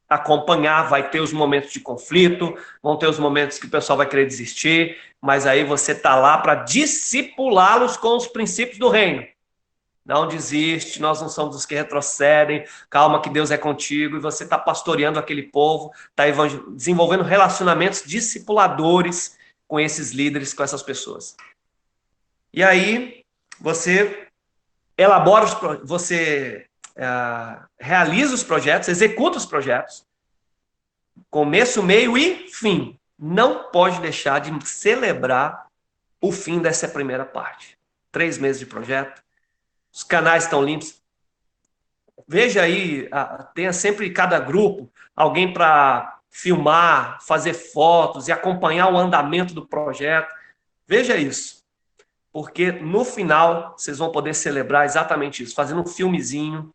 acompanhar, vai ter os momentos de conflito, vão ter os momentos que o pessoal vai querer desistir, mas aí você está lá para discipulá-los com os princípios do reino. Não desiste, nós não somos os que retrocedem, calma que Deus é contigo, e você está pastoreando aquele povo, está desenvolvendo relacionamentos discipuladores com esses líderes, com essas pessoas. E aí você elabora você realiza os projetos, executa os projetos, começo, meio e fim. Não pode deixar de celebrar o fim dessa primeira parte. 3 meses de projeto, os canais estão limpos. Veja aí, tenha sempre cada grupo alguém para filmar, fazer fotos e acompanhar o andamento do projeto. Veja isso, porque no final vocês vão poder celebrar exatamente isso, fazendo um filmezinho,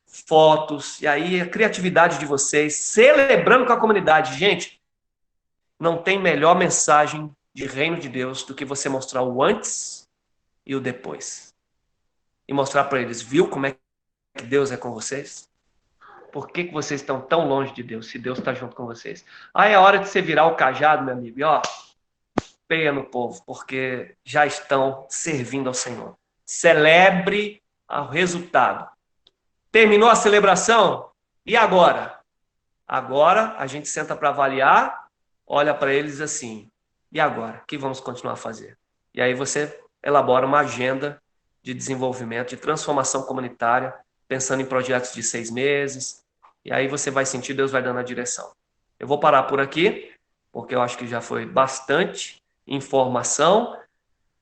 fotos, e aí a criatividade de vocês, celebrando com a comunidade. Gente, não tem melhor mensagem de reino de Deus do que você mostrar o antes e o depois. E mostrar para eles, viu como é que Deus é com vocês? Por que vocês estão tão longe de Deus, se Deus está junto com vocês? Aí é hora de você virar o cajado, meu amigo, e peia no povo, porque já estão servindo ao Senhor. Celebre o resultado. Terminou a celebração? E agora? Agora a gente senta para avaliar, olha para eles assim, e agora? O que vamos continuar a fazer? E aí você elabora uma agenda de desenvolvimento, de transformação comunitária, pensando em projetos de 6 meses, e aí você vai sentir, Deus vai dando a direção. Eu vou parar por aqui, porque eu acho que já foi bastante informação,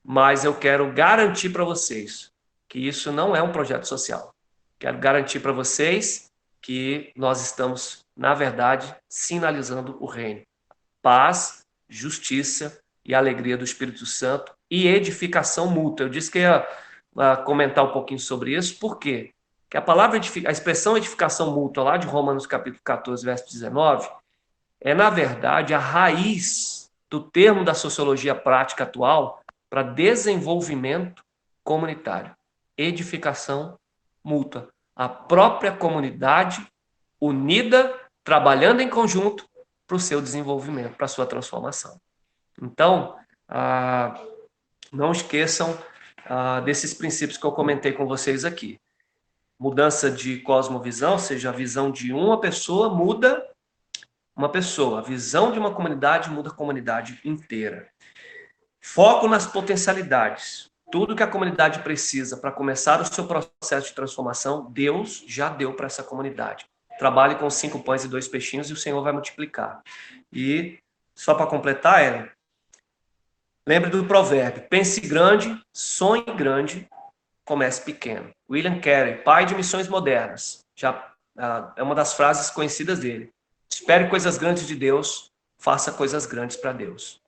mas eu quero garantir para vocês que isso não é um projeto social. Quero garantir para vocês que nós estamos, na verdade, sinalizando o reino. Paz, justiça e alegria do Espírito Santo e edificação mútua. Eu disse que ia comentar um pouquinho sobre isso, por quê? Porque a expressão edificação mútua, lá de Romanos capítulo 14, verso 19, é, na verdade, a raiz do termo da sociologia prática atual para desenvolvimento comunitário. Edificação mútua. A própria comunidade unida, trabalhando em conjunto para o seu desenvolvimento, para a sua transformação. Então, não esqueçam desses princípios que eu comentei com vocês aqui. Mudança de cosmovisão, ou seja, a visão de uma pessoa muda uma pessoa. A visão de uma comunidade muda a comunidade inteira. Foco nas potencialidades. Tudo que a comunidade precisa para começar o seu processo de transformação, Deus já deu para essa comunidade. Trabalhe com 5 pães e 2 peixinhos e o Senhor vai multiplicar. E, só para completar, Ellen, lembre do provérbio, pense grande, sonhe grande, comece pequeno. William Carey, pai de missões modernas, já é uma das frases conhecidas dele. Espere coisas grandes de Deus, faça coisas grandes para Deus.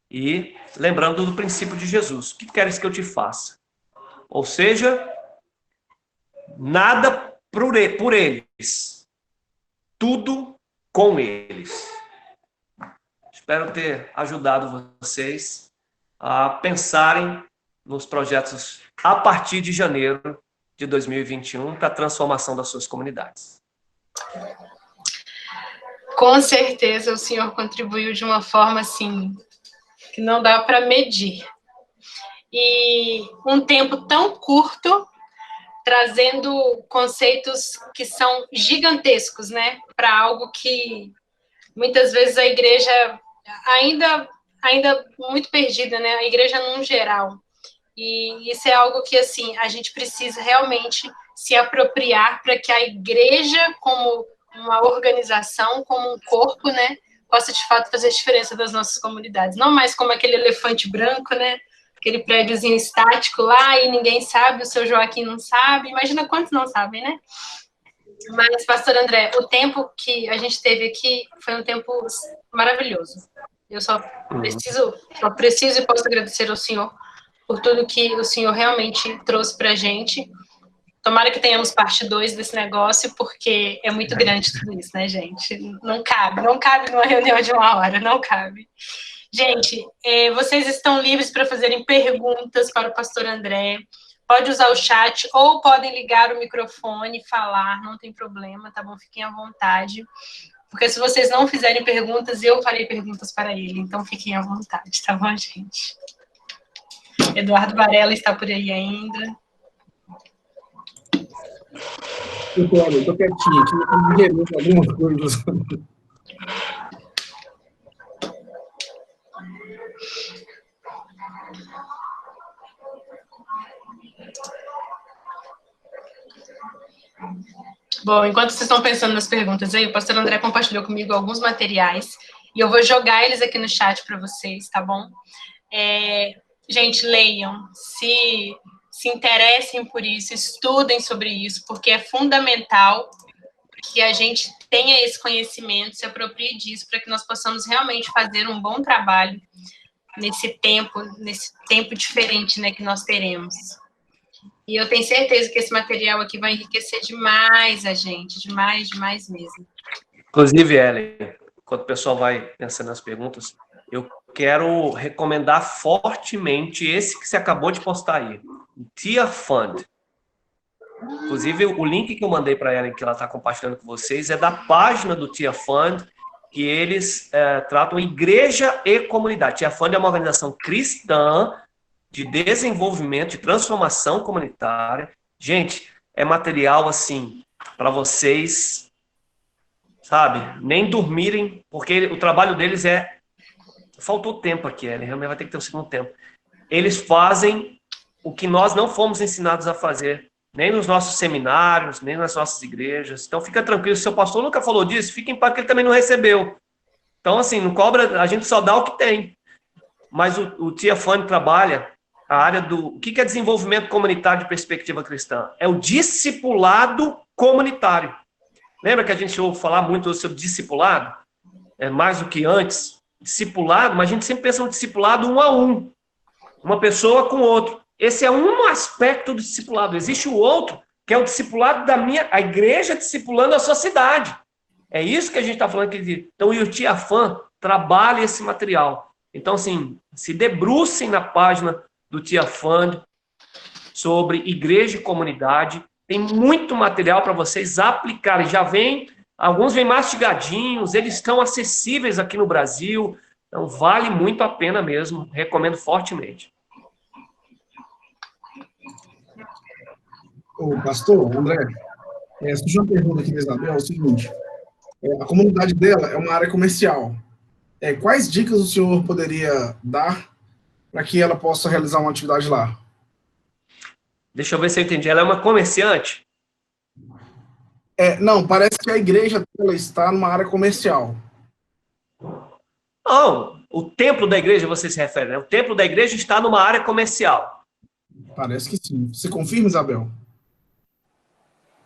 E lembrando do princípio de Jesus, o que queres que eu te faça? Ou seja, nada por eles, tudo com eles. Espero ter ajudado vocês a pensarem nos projetos a partir de janeiro de 2021 para a transformação das suas comunidades. Com certeza o senhor contribuiu de uma forma assim que não dá para medir. E um tempo tão curto, trazendo conceitos que são gigantescos, né? Para algo que muitas vezes a igreja ainda muito perdida, né? A igreja num geral. E isso é algo que, assim, a gente precisa realmente se apropriar para que a igreja, como uma organização, como um corpo, né, possa, de fato, fazer a diferença das nossas comunidades. Não mais como aquele elefante branco, né, aquele prédiozinho estático lá e ninguém sabe, o seu Joaquim não sabe. Imagina quantos não sabem, né? Mas, pastor André, o tempo que a gente teve aqui foi um tempo maravilhoso. Eu só preciso e posso agradecer ao senhor por tudo que o senhor realmente trouxe para a gente. Tomara que tenhamos parte 2 desse negócio, porque é muito grande tudo isso, né, gente? Não cabe numa reunião de 1 hora, não cabe. Gente, vocês estão livres para fazerem perguntas para o pastor André. Pode usar o chat ou podem ligar o microfone e falar, não tem problema, tá bom? Fiquem à vontade. Porque se vocês não fizerem perguntas, eu farei perguntas para ele. Então, fiquem à vontade, tá bom, gente? Eduardo Varela está por aí ainda. Eu tô quietinho aqui, eu tô gerando algumas coisas. Bom, enquanto vocês estão pensando nas perguntas aí, o pastor André compartilhou comigo alguns materiais e eu vou jogar eles aqui no chat para vocês, tá bom? Gente, leiam, se interessem por isso, estudem sobre isso, porque é fundamental que a gente tenha esse conhecimento, se aproprie disso, para que nós possamos realmente fazer um bom trabalho nesse tempo diferente, né, que nós teremos. E eu tenho certeza que esse material aqui vai enriquecer demais a gente, demais mesmo. Inclusive, Ellen, enquanto o pessoal vai pensando nas perguntas, eu quero recomendar fortemente esse que você acabou de postar aí, o Tia Fund. Inclusive, o link que eu mandei para ela, que ela está compartilhando com vocês, é da página do Tia Fund, que eles tratam igreja e comunidade. Tia Fund é uma organização cristã de desenvolvimento, de transformação comunitária. Gente, é material, assim, para vocês, sabe, nem dormirem, porque o trabalho deles é... Faltou tempo aqui, Ellen, realmente vai ter que ter um segundo tempo. Eles fazem o que nós não fomos ensinados a fazer, nem nos nossos seminários, nem nas nossas igrejas. Então, fica tranquilo, se o seu pastor nunca falou disso, fique em paz, porque ele também não recebeu. Então, assim, não cobra, a gente só dá o que tem. Mas o Tia Fund trabalha a área do... O que é desenvolvimento comunitário de perspectiva cristã? É o discipulado comunitário. Lembra que a gente ouve falar muito sobre discipulado? É mais do que antes. Discipulado, mas a gente sempre pensa no discipulado 1 a 1. Uma pessoa com outro. Esse é um aspecto do discipulado. Existe o outro, que é o discipulado a igreja discipulando a sua cidade. É isso que a gente está falando aqui. Então, o Tia Fund trabalha esse material. Então, assim, se debrucem na página do Tia Fund sobre igreja e comunidade. Tem muito material para vocês aplicarem. Alguns vêm mastigadinhos, eles estão acessíveis aqui no Brasil. Então, vale muito a pena mesmo. Recomendo fortemente. Ô, pastor, André, surgiu uma pergunta aqui da Isabel, é o seguinte, a comunidade dela é uma área comercial. Quais dicas o senhor poderia dar para que ela possa realizar uma atividade lá? Deixa eu ver se eu entendi. Ela é uma comerciante? Não, parece que a igreja dela está numa área comercial. Não, o templo da igreja você se refere, né? O templo da igreja está numa área comercial. Parece que sim. Você confirma, Isabel?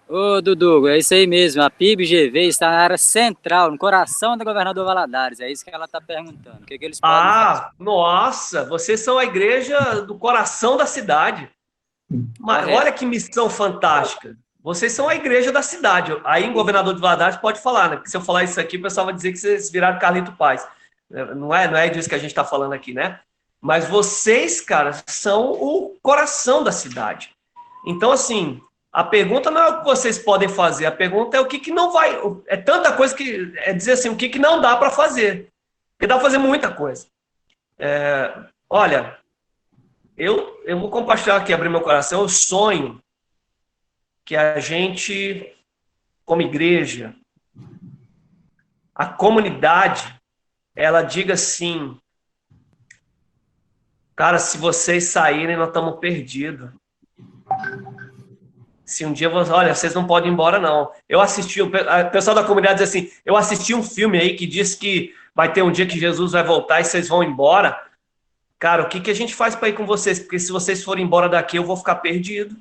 Ô, Dudu, é isso aí mesmo. A PIB-GV está na área central, no coração do governador Valadares. É isso que ela está perguntando. O que eles podem fazer? Ah, nossa, vocês são a igreja do coração da cidade. Mas Correto. olha que missão fantástica. Vocês são a igreja da cidade. Aí em Governador de Valadares pode falar, né? Porque se eu falar isso aqui, o pessoal vai dizer que vocês viraram Carlito Paz. Não é disso que a gente está falando aqui, né? Mas vocês, cara, são o coração da cidade. Então, assim, a pergunta não é o que vocês podem fazer, a pergunta é o que não vai. É tanta coisa que. É dizer assim, o que não dá para fazer. Porque dá para fazer muita coisa. Olha, eu vou compartilhar aqui, abrir meu coração. Eu sonho que a gente, como igreja, a comunidade, ela diga assim: cara, se vocês saírem, nós estamos perdidos. Se um dia olha, vocês não podem ir embora, não. Eu assisti, o pessoal da comunidade diz assim: eu assisti um filme aí que diz que vai ter um dia que Jesus vai voltar e vocês vão embora. Cara, o que a gente faz para ir com vocês? Porque se vocês forem embora daqui, eu vou ficar perdido.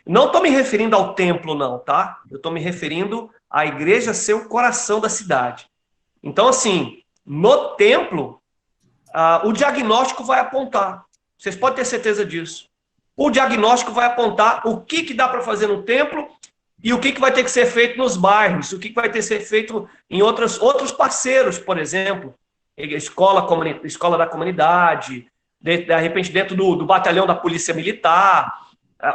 Não estou me referindo ao templo, não, tá? Eu estou me referindo à igreja ser o coração da cidade. Então, assim, no templo, o diagnóstico vai apontar. Vocês podem ter certeza disso. O diagnóstico vai apontar o que dá para fazer no templo e o que vai ter que ser feito nos bairros, o que vai ter que ser feito em outros parceiros, por exemplo, escola da comunidade, de repente dentro do batalhão da polícia militar.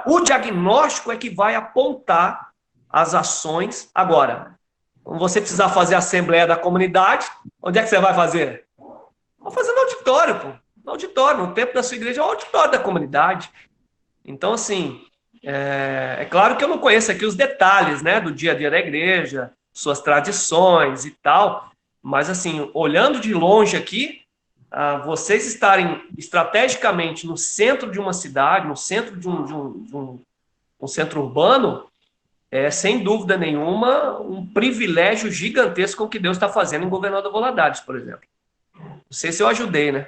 O diagnóstico é que vai apontar as ações. Agora, quando você precisar fazer a assembleia da comunidade, onde é que você vai fazer? Vou fazer no auditório, pô. No auditório, no templo da sua igreja, é o auditório da comunidade. Então, assim, é claro que eu não conheço aqui os detalhes, né, do dia a dia da igreja, suas tradições e tal, mas, assim, olhando de longe aqui, vocês estarem estrategicamente no centro de uma cidade, no centro de um centro urbano, sem dúvida nenhuma, um privilégio gigantesco que Deus está fazendo em Governador Valadares, por exemplo. Não sei se eu ajudei, né?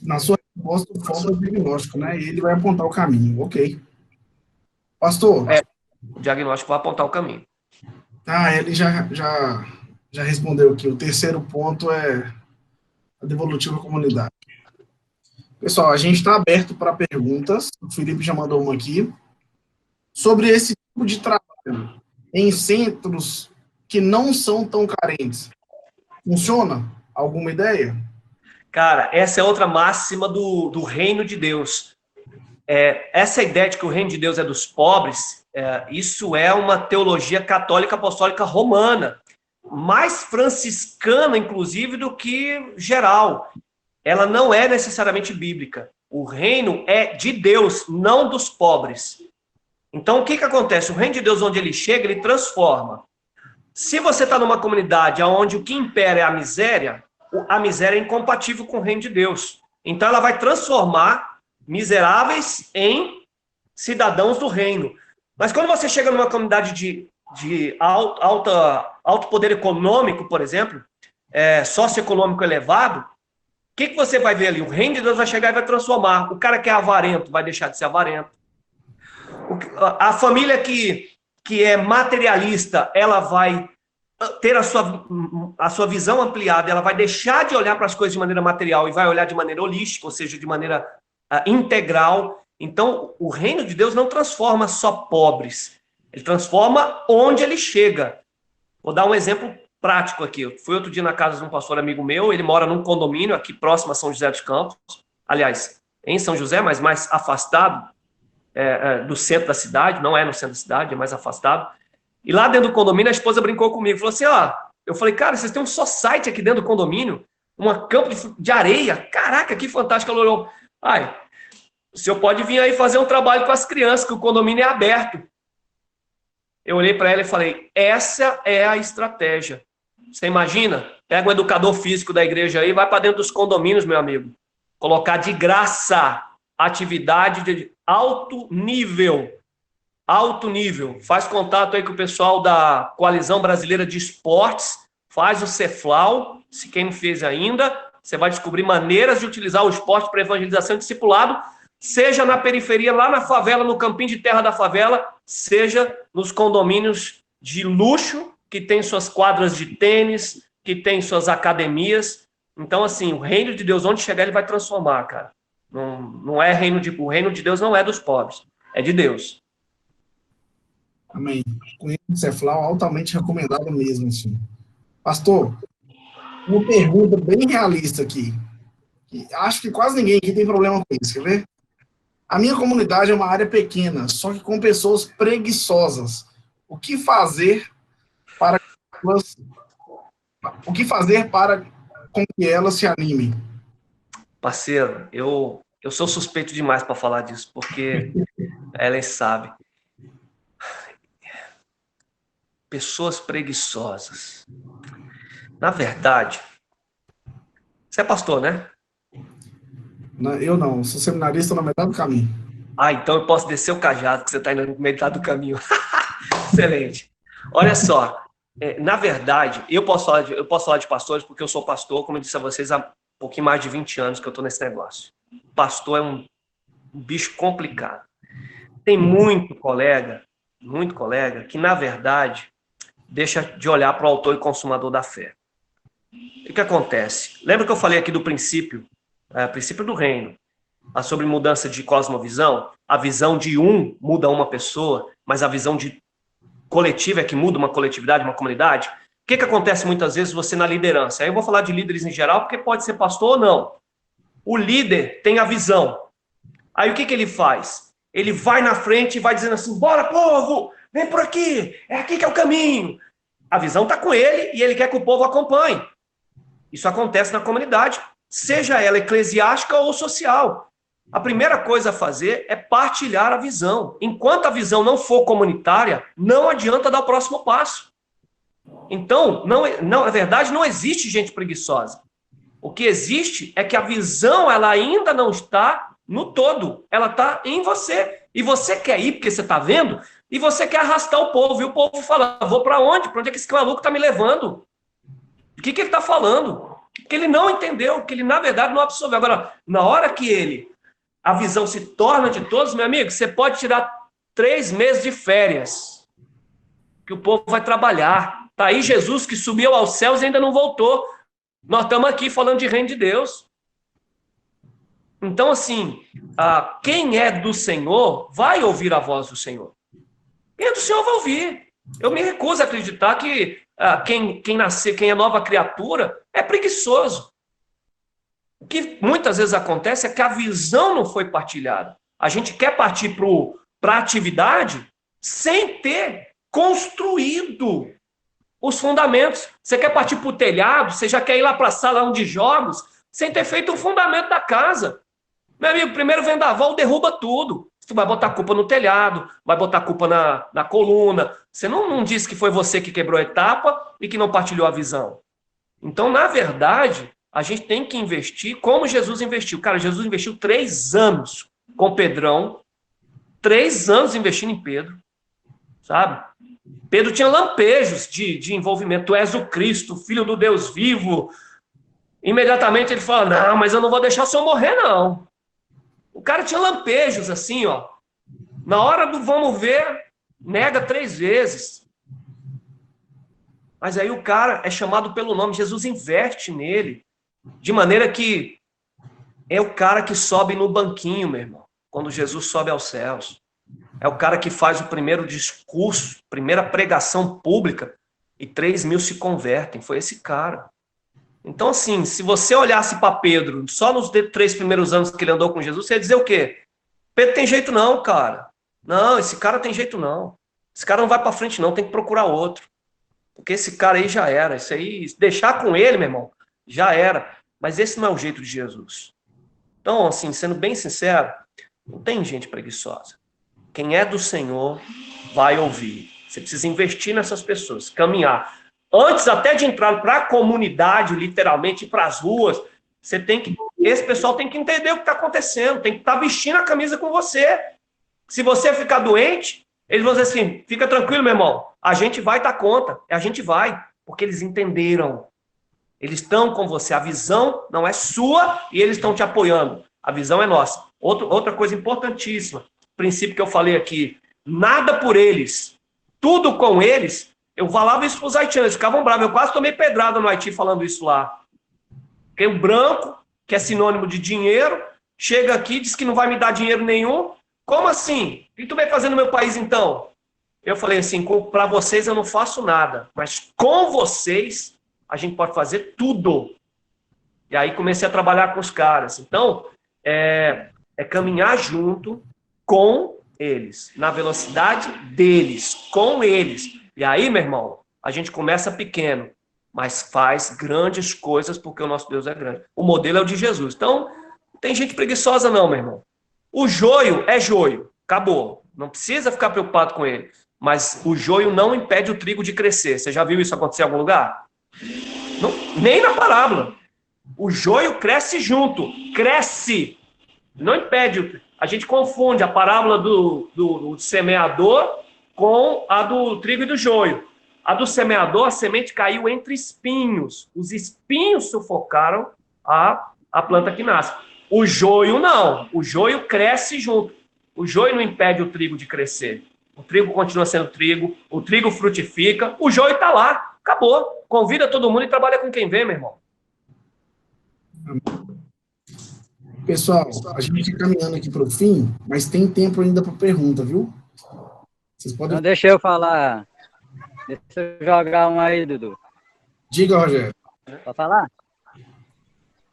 Na sua resposta, falta o diagnóstico, né? E ele vai apontar o caminho. Ok. Pastor? O diagnóstico vai apontar o caminho. Ele já respondeu aqui. O terceiro ponto é a devolutiva à comunidade. Pessoal, a gente está aberto para perguntas. O Felipe já mandou uma aqui. Sobre esse tipo de trabalho em centros que não são tão carentes. Funciona? Alguma ideia? Cara, essa é outra máxima do reino de Deus. Essa ideia de que o reino de Deus é dos pobres, isso é uma teologia católica apostólica romana, mais franciscana, inclusive, do que geral. Ela não é necessariamente bíblica. O reino é de Deus, não dos pobres. Então, o que acontece? O reino de Deus, onde ele chega, ele transforma. Se você está numa comunidade onde o que impera é a miséria é incompatível com o reino de Deus. Então, ela vai transformar miseráveis em cidadãos do reino. Mas quando você chega numa comunidade de alto poder econômico, por exemplo, socioeconômico elevado, o que você vai ver ali? O reino de Deus vai chegar e vai transformar. O cara que é avarento vai deixar de ser avarento. A família que é materialista, ela vai ter a sua visão ampliada, ela vai deixar de olhar para as coisas de maneira material e vai olhar de maneira holística, ou seja, de maneira integral. Então, o reino de Deus não transforma só pobres, ele transforma onde ele chega. Vou dar um exemplo prático aqui. Eu fui outro dia na casa de um pastor amigo meu, ele mora num condomínio aqui próximo a São José dos Campos, aliás, em São José, mas mais afastado do centro da cidade, não é no centro da cidade, é mais afastado. E lá dentro do condomínio, a esposa brincou comigo, falou assim, eu falei, cara, vocês têm um society aqui dentro do condomínio, uma campo de areia, caraca, que fantástico. Ela olhou, o senhor pode vir aí fazer um trabalho com as crianças, que o condomínio é aberto. Eu olhei para ela e falei, essa é a estratégia. Você imagina? Pega um educador físico da igreja aí, vai para dentro dos condomínios, meu amigo, colocar de graça atividade de alto nível. Alto nível. Faz contato aí com o pessoal da Coalizão Brasileira de Esportes, faz o Ceflau, se quem não fez ainda, você vai descobrir maneiras de utilizar o esporte para evangelização e discipulado, seja na periferia, lá na favela, no campinho de terra da favela, seja nos condomínios de luxo, que tem suas quadras de tênis, que tem suas academias. Então, assim, o reino de Deus, onde chegar, ele vai transformar, cara. Não é o reino de Deus não é dos pobres, é de Deus. Amém. Cunhado Ceflau, altamente recomendado mesmo, assim. Pastor, uma pergunta bem realista aqui. Acho que quase ninguém aqui tem problema com isso, quer ver? A minha comunidade é uma área pequena, só que com pessoas preguiçosas. O que fazer para com que elas se animem? Parceiro, eu sou suspeito demais para falar disso, porque Ellen sabe. Pessoas preguiçosas. Na verdade, você é pastor, né? Eu não, sou seminarista na metade do caminho. Ah, então eu posso descer o cajado, que você está indo na metade do caminho. Excelente. Olha só, na verdade, eu posso falar de pastores, porque eu sou pastor, como eu disse a vocês, há um pouquinho mais de 20 anos que eu estou nesse negócio. Pastor é um bicho complicado. Tem muito colega, que, na verdade, deixa de olhar para o autor e consumador da fé. O que acontece? Lembra que eu falei aqui do princípio do reino, sobre mudança de cosmovisão? A visão de um muda uma pessoa, mas a visão de coletiva é que muda uma coletividade, uma comunidade. O que acontece muitas vezes você na liderança? Aí eu vou falar de líderes em geral, porque pode ser pastor ou não. O líder tem a visão. Aí o que ele faz? Ele vai na frente e vai dizendo assim, bora povo, vem por aqui, é aqui que é o caminho. A visão está com ele e ele quer que o povo acompanhe. Isso acontece na comunidade, seja ela eclesiástica ou social. A primeira coisa a fazer é partilhar a visão. Enquanto a visão não for comunitária, não adianta dar o próximo passo. Então, na verdade, não existe gente preguiçosa. O que existe é que a visão ela ainda não está no todo. Ela está em você. E você quer ir porque você está vendo, e você quer arrastar o povo. E o povo fala, vou para onde? Para onde é que esse maluco está me levando? O que ele está falando? Que ele não entendeu, que ele, na verdade, não absorveu. Agora, na hora que a visão se torna de todos, meu amigo, você pode tirar 3 meses de férias, que o povo vai trabalhar. Está aí Jesus que subiu aos céus e ainda não voltou. Nós estamos aqui falando de reino de Deus. Então, assim, quem é do Senhor vai ouvir a voz do Senhor. Quem é do Senhor vai ouvir. Eu me recuso a acreditar que quem é nova criatura é preguiçoso. O que muitas vezes acontece é que a visão não foi partilhada. A gente quer partir para a atividade sem ter construído os fundamentos. Você quer partir para o telhado, você já quer ir lá para a sala de jogos, sem ter feito o fundamento da casa. Meu amigo, primeiro vendaval derruba tudo. Você vai botar a culpa no telhado, vai botar a culpa na coluna. Você não disse que foi você que quebrou a etapa e que não partilhou a visão. Então, na verdade, a gente tem que investir como Jesus investiu. Cara, Jesus investiu 3 anos com Pedrão, 3 anos investindo em Pedro, sabe? Pedro tinha lampejos de envolvimento. Tu és o Cristo, filho do Deus vivo. Imediatamente ele fala, não, mas eu não vou deixar o senhor morrer, não. O cara tinha lampejos assim, ó. Na hora do vamos ver, nega 3 vezes. Mas aí o cara é chamado pelo nome, Jesus investe nele, de maneira que é o cara que sobe no banquinho, meu irmão, quando Jesus sobe aos céus. É o cara que faz o primeiro discurso, primeira pregação pública, e 3.000 se convertem. Foi esse cara. Então, assim, se você olhasse para Pedro, só nos 3 primeiros anos que ele andou com Jesus, você ia dizer o quê? Pedro tem jeito não, cara. Não, esse cara tem jeito não. Esse cara não vai para frente não, tem que procurar outro. Porque esse cara aí já era. Isso aí, deixar com ele, meu irmão, já era. Mas esse não é o jeito de Jesus. Então, assim, sendo bem sincero, não tem gente preguiçosa. Quem é do Senhor vai ouvir. Você precisa investir nessas pessoas, caminhar. Antes até de entrar para a comunidade, literalmente, para as ruas, esse pessoal tem que entender o que está acontecendo, tem que estar vestindo a camisa com você. Se você ficar doente, eles vão dizer assim, fica tranquilo, meu irmão, a gente vai dar conta, a gente vai, porque eles entenderam. Eles estão com você, a visão não é sua e eles estão te apoiando. A visão é nossa. Outra coisa importantíssima, princípio que eu falei aqui, nada por eles, tudo com eles. Eu falava isso para os haitianos, eles ficavam bravos. Eu quase tomei pedrada no Haiti falando isso lá. Porque o branco, que é sinônimo de dinheiro, chega aqui e diz que não vai me dar dinheiro nenhum. Como assim? O que tu vai fazer no meu país, então? Eu falei assim, para vocês eu não faço nada, mas com vocês a gente pode fazer tudo. E aí comecei a trabalhar com os caras. Então, é caminhar junto com eles, na velocidade deles, com eles. E aí, meu irmão, a gente começa pequeno, mas faz grandes coisas porque o nosso Deus é grande. O modelo é o de Jesus. Então, não tem gente preguiçosa não, meu irmão. O joio é joio, acabou. Não precisa ficar preocupado com ele. Mas o joio não impede o trigo de crescer. Você já viu isso acontecer em algum lugar? Não, nem na parábola. O joio cresce junto, cresce. Não impede. A gente confunde a parábola do semeador com a do trigo e do joio. A do semeador, a semente caiu entre espinhos. Os espinhos sufocaram a planta que nasce. O joio não. O joio cresce junto. O joio não impede o trigo de crescer. O trigo continua sendo trigo, o trigo frutifica, o joio está lá, acabou. Convida todo mundo e trabalha com quem vê, meu irmão. Pessoal, a gente está caminhando aqui para o fim, mas tem tempo ainda para pergunta, viu? Vocês podem... Então deixa eu falar. Deixa eu jogar um aí, Dudu. Diga, Rogério. Pode falar?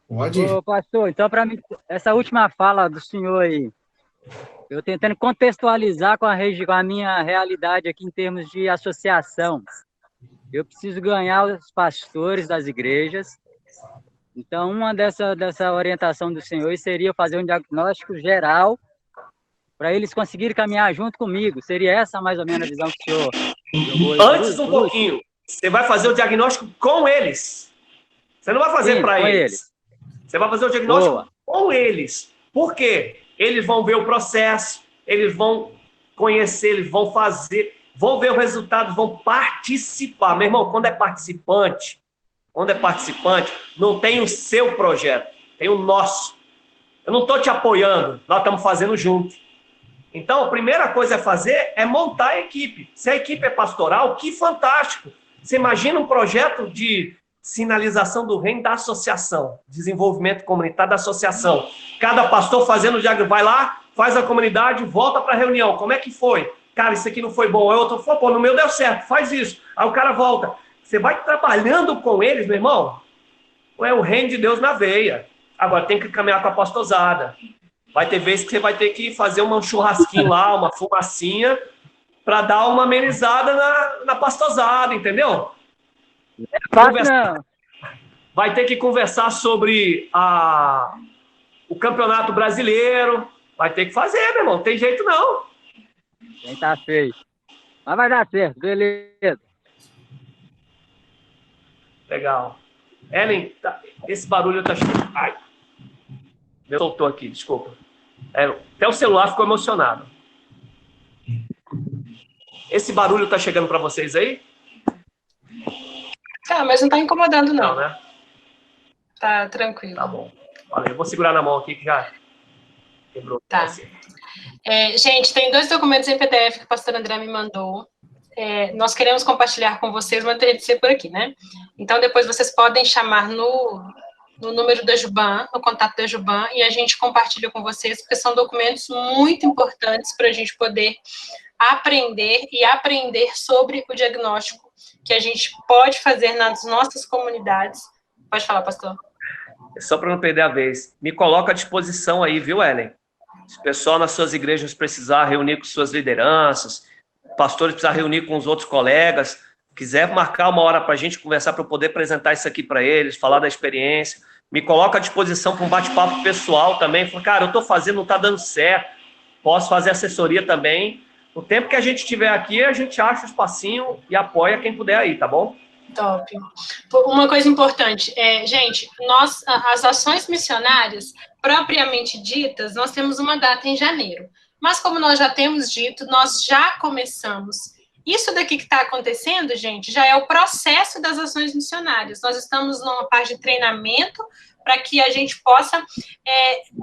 Pode. Ô, pastor, então para mim, essa última fala do senhor aí, eu tentando contextualizar com a minha realidade aqui em termos de associação. Eu preciso ganhar os pastores das igrejas. Então, uma dessa orientação do senhor seria fazer um diagnóstico geral para eles conseguirem caminhar junto comigo. Seria essa mais ou menos a visão que o senhor jogou? Antes um pouquinho, você vai fazer o diagnóstico com eles. Você não vai fazer para eles. Você vai fazer o diagnóstico com eles. Por quê? Eles vão ver o processo, eles vão conhecer, eles vão fazer, vão ver o resultado, vão participar. Meu irmão, quando é participante, não tem o seu projeto, tem o nosso. Eu não estou te apoiando, nós estamos fazendo junto. Então, a primeira coisa a fazer é montar a equipe. Se a equipe é pastoral, que fantástico. Você imagina um projeto de sinalização do reino da associação, desenvolvimento comunitário da associação. Cada pastor fazendo o diagnóstico, vai lá, faz a comunidade, volta para a reunião. Como é que foi? Cara, isso aqui não foi bom. Aí outro falou, pô, no meu deu certo, faz isso. Aí o cara volta. Você vai trabalhando com eles, meu irmão, é o reino de Deus na veia. Agora tem que caminhar com a pastosada. Vai ter vezes que você vai ter que fazer um churrasquinho lá, uma fumacinha, para dar uma amenizada na pastosada, entendeu? Vai ter que conversar sobre o campeonato brasileiro. Vai ter que fazer, meu irmão. Não tem jeito, não. Nem tá feio. Mas vai dar certo, beleza. Legal. Ellen, esse barulho tá... Ai. Meu soltou aqui, desculpa. Até o celular ficou emocionado. Esse barulho tá chegando para vocês aí? Tá, mas não tá incomodando, não. Não, né? Tá tranquilo. Tá bom. Valeu. Eu vou segurar na mão aqui que já quebrou. Tá. Gente, tem 2 documentos em PDF que o pastor André me mandou. Nós queremos compartilhar com vocês, mas teria de ser por aqui, né? Então, depois vocês podem chamar no número da Juban, no contato da Juban, e a gente compartilha com vocês, porque são documentos muito importantes para a gente poder aprender sobre o diagnóstico que a gente pode fazer nas nossas comunidades. Pode falar, pastor. Só para não perder a vez, me coloca à disposição aí, viu, Ellen? Se o pessoal nas suas igrejas precisar reunir com suas lideranças, pastores precisar reunir com os outros colegas, quiser marcar uma hora para a gente conversar, para eu poder apresentar isso aqui para eles, falar da experiência, me coloca à disposição para um bate-papo pessoal também. Fala, cara, eu estou fazendo, não está dando certo, posso fazer assessoria também. No tempo que a gente estiver aqui, a gente acha o espacinho e apoia quem puder aí, tá bom? Top. Uma coisa importante, gente, as ações missionárias, propriamente ditas, nós temos uma data em janeiro. Mas como nós já temos dito, nós já começamos. Isso daqui que está acontecendo, gente, já é o processo das ações missionárias. Nós estamos numa parte de treinamento para que a gente possa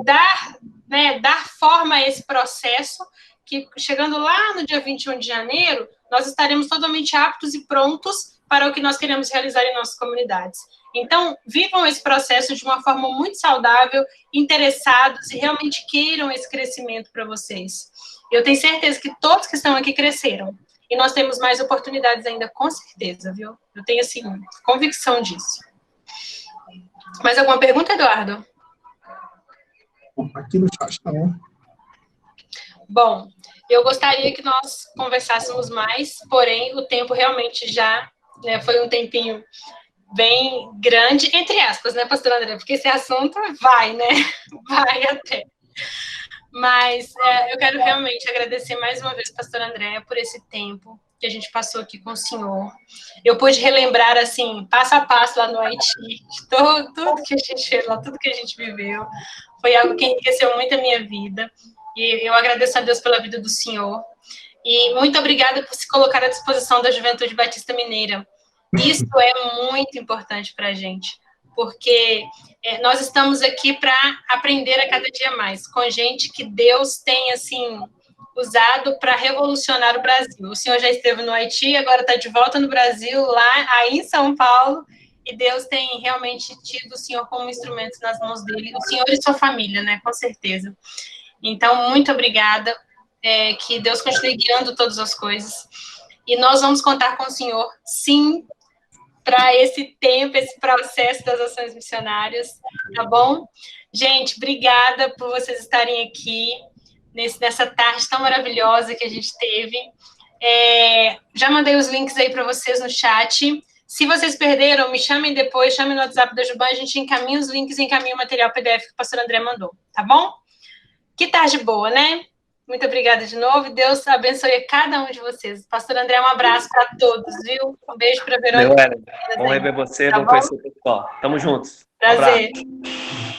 dar forma a esse processo, que chegando lá no dia 21 de janeiro, nós estaremos totalmente aptos e prontos para o que nós queremos realizar em nossas comunidades. Então, vivam esse processo de uma forma muito saudável, interessados e realmente queiram esse crescimento para vocês. Eu tenho certeza que todos que estão aqui cresceram. E nós temos mais oportunidades ainda, com certeza, viu? Eu tenho, assim, convicção disso. Mais alguma pergunta, Eduardo? Aqui no chat, não. Bom, eu gostaria que nós conversássemos mais, porém, o tempo realmente já foi um tempinho bem grande, entre aspas, né, pastor André? Porque esse assunto vai, né? Vai até. Mas eu quero realmente agradecer mais uma vez, pastor André, por esse tempo que a gente passou aqui com o senhor. Eu pude relembrar, assim, passo a passo lá no Haiti, tudo que a gente fez lá, tudo que a gente viveu. Foi algo que enriqueceu muito a minha vida. E eu agradeço a Deus pela vida do senhor. E muito obrigada por se colocar à disposição da Juventude Batista Mineira. Isso é muito importante para a gente, porque nós estamos aqui para aprender a cada dia mais, com gente que Deus tem, assim, usado para revolucionar o Brasil. O senhor já esteve no Haiti, agora está de volta no Brasil, lá aí em São Paulo, e Deus tem realmente tido o senhor como instrumento nas mãos dele, o senhor e sua família, né, com certeza. Então, muito obrigada, que Deus continue guiando todas as coisas, e nós vamos contar com o senhor, sim, para esse tempo, esse processo das ações missionárias, tá bom? Gente, obrigada por vocês estarem aqui nessa tarde tão maravilhosa que a gente teve. Já mandei os links aí para vocês no chat. Se vocês perderam, me chamem depois, chamem no WhatsApp da Juban, a gente encaminha os links e encaminha o material PDF que o pastor André mandou, tá bom? Que tarde boa, né? Muito obrigada de novo. Deus abençoe cada um de vocês. Pastor André, um abraço para todos, viu? Um beijo para a Verônica. Bom rever você, tá bom conhecer o pessoal. Tamo juntos. Prazer. Um abraço.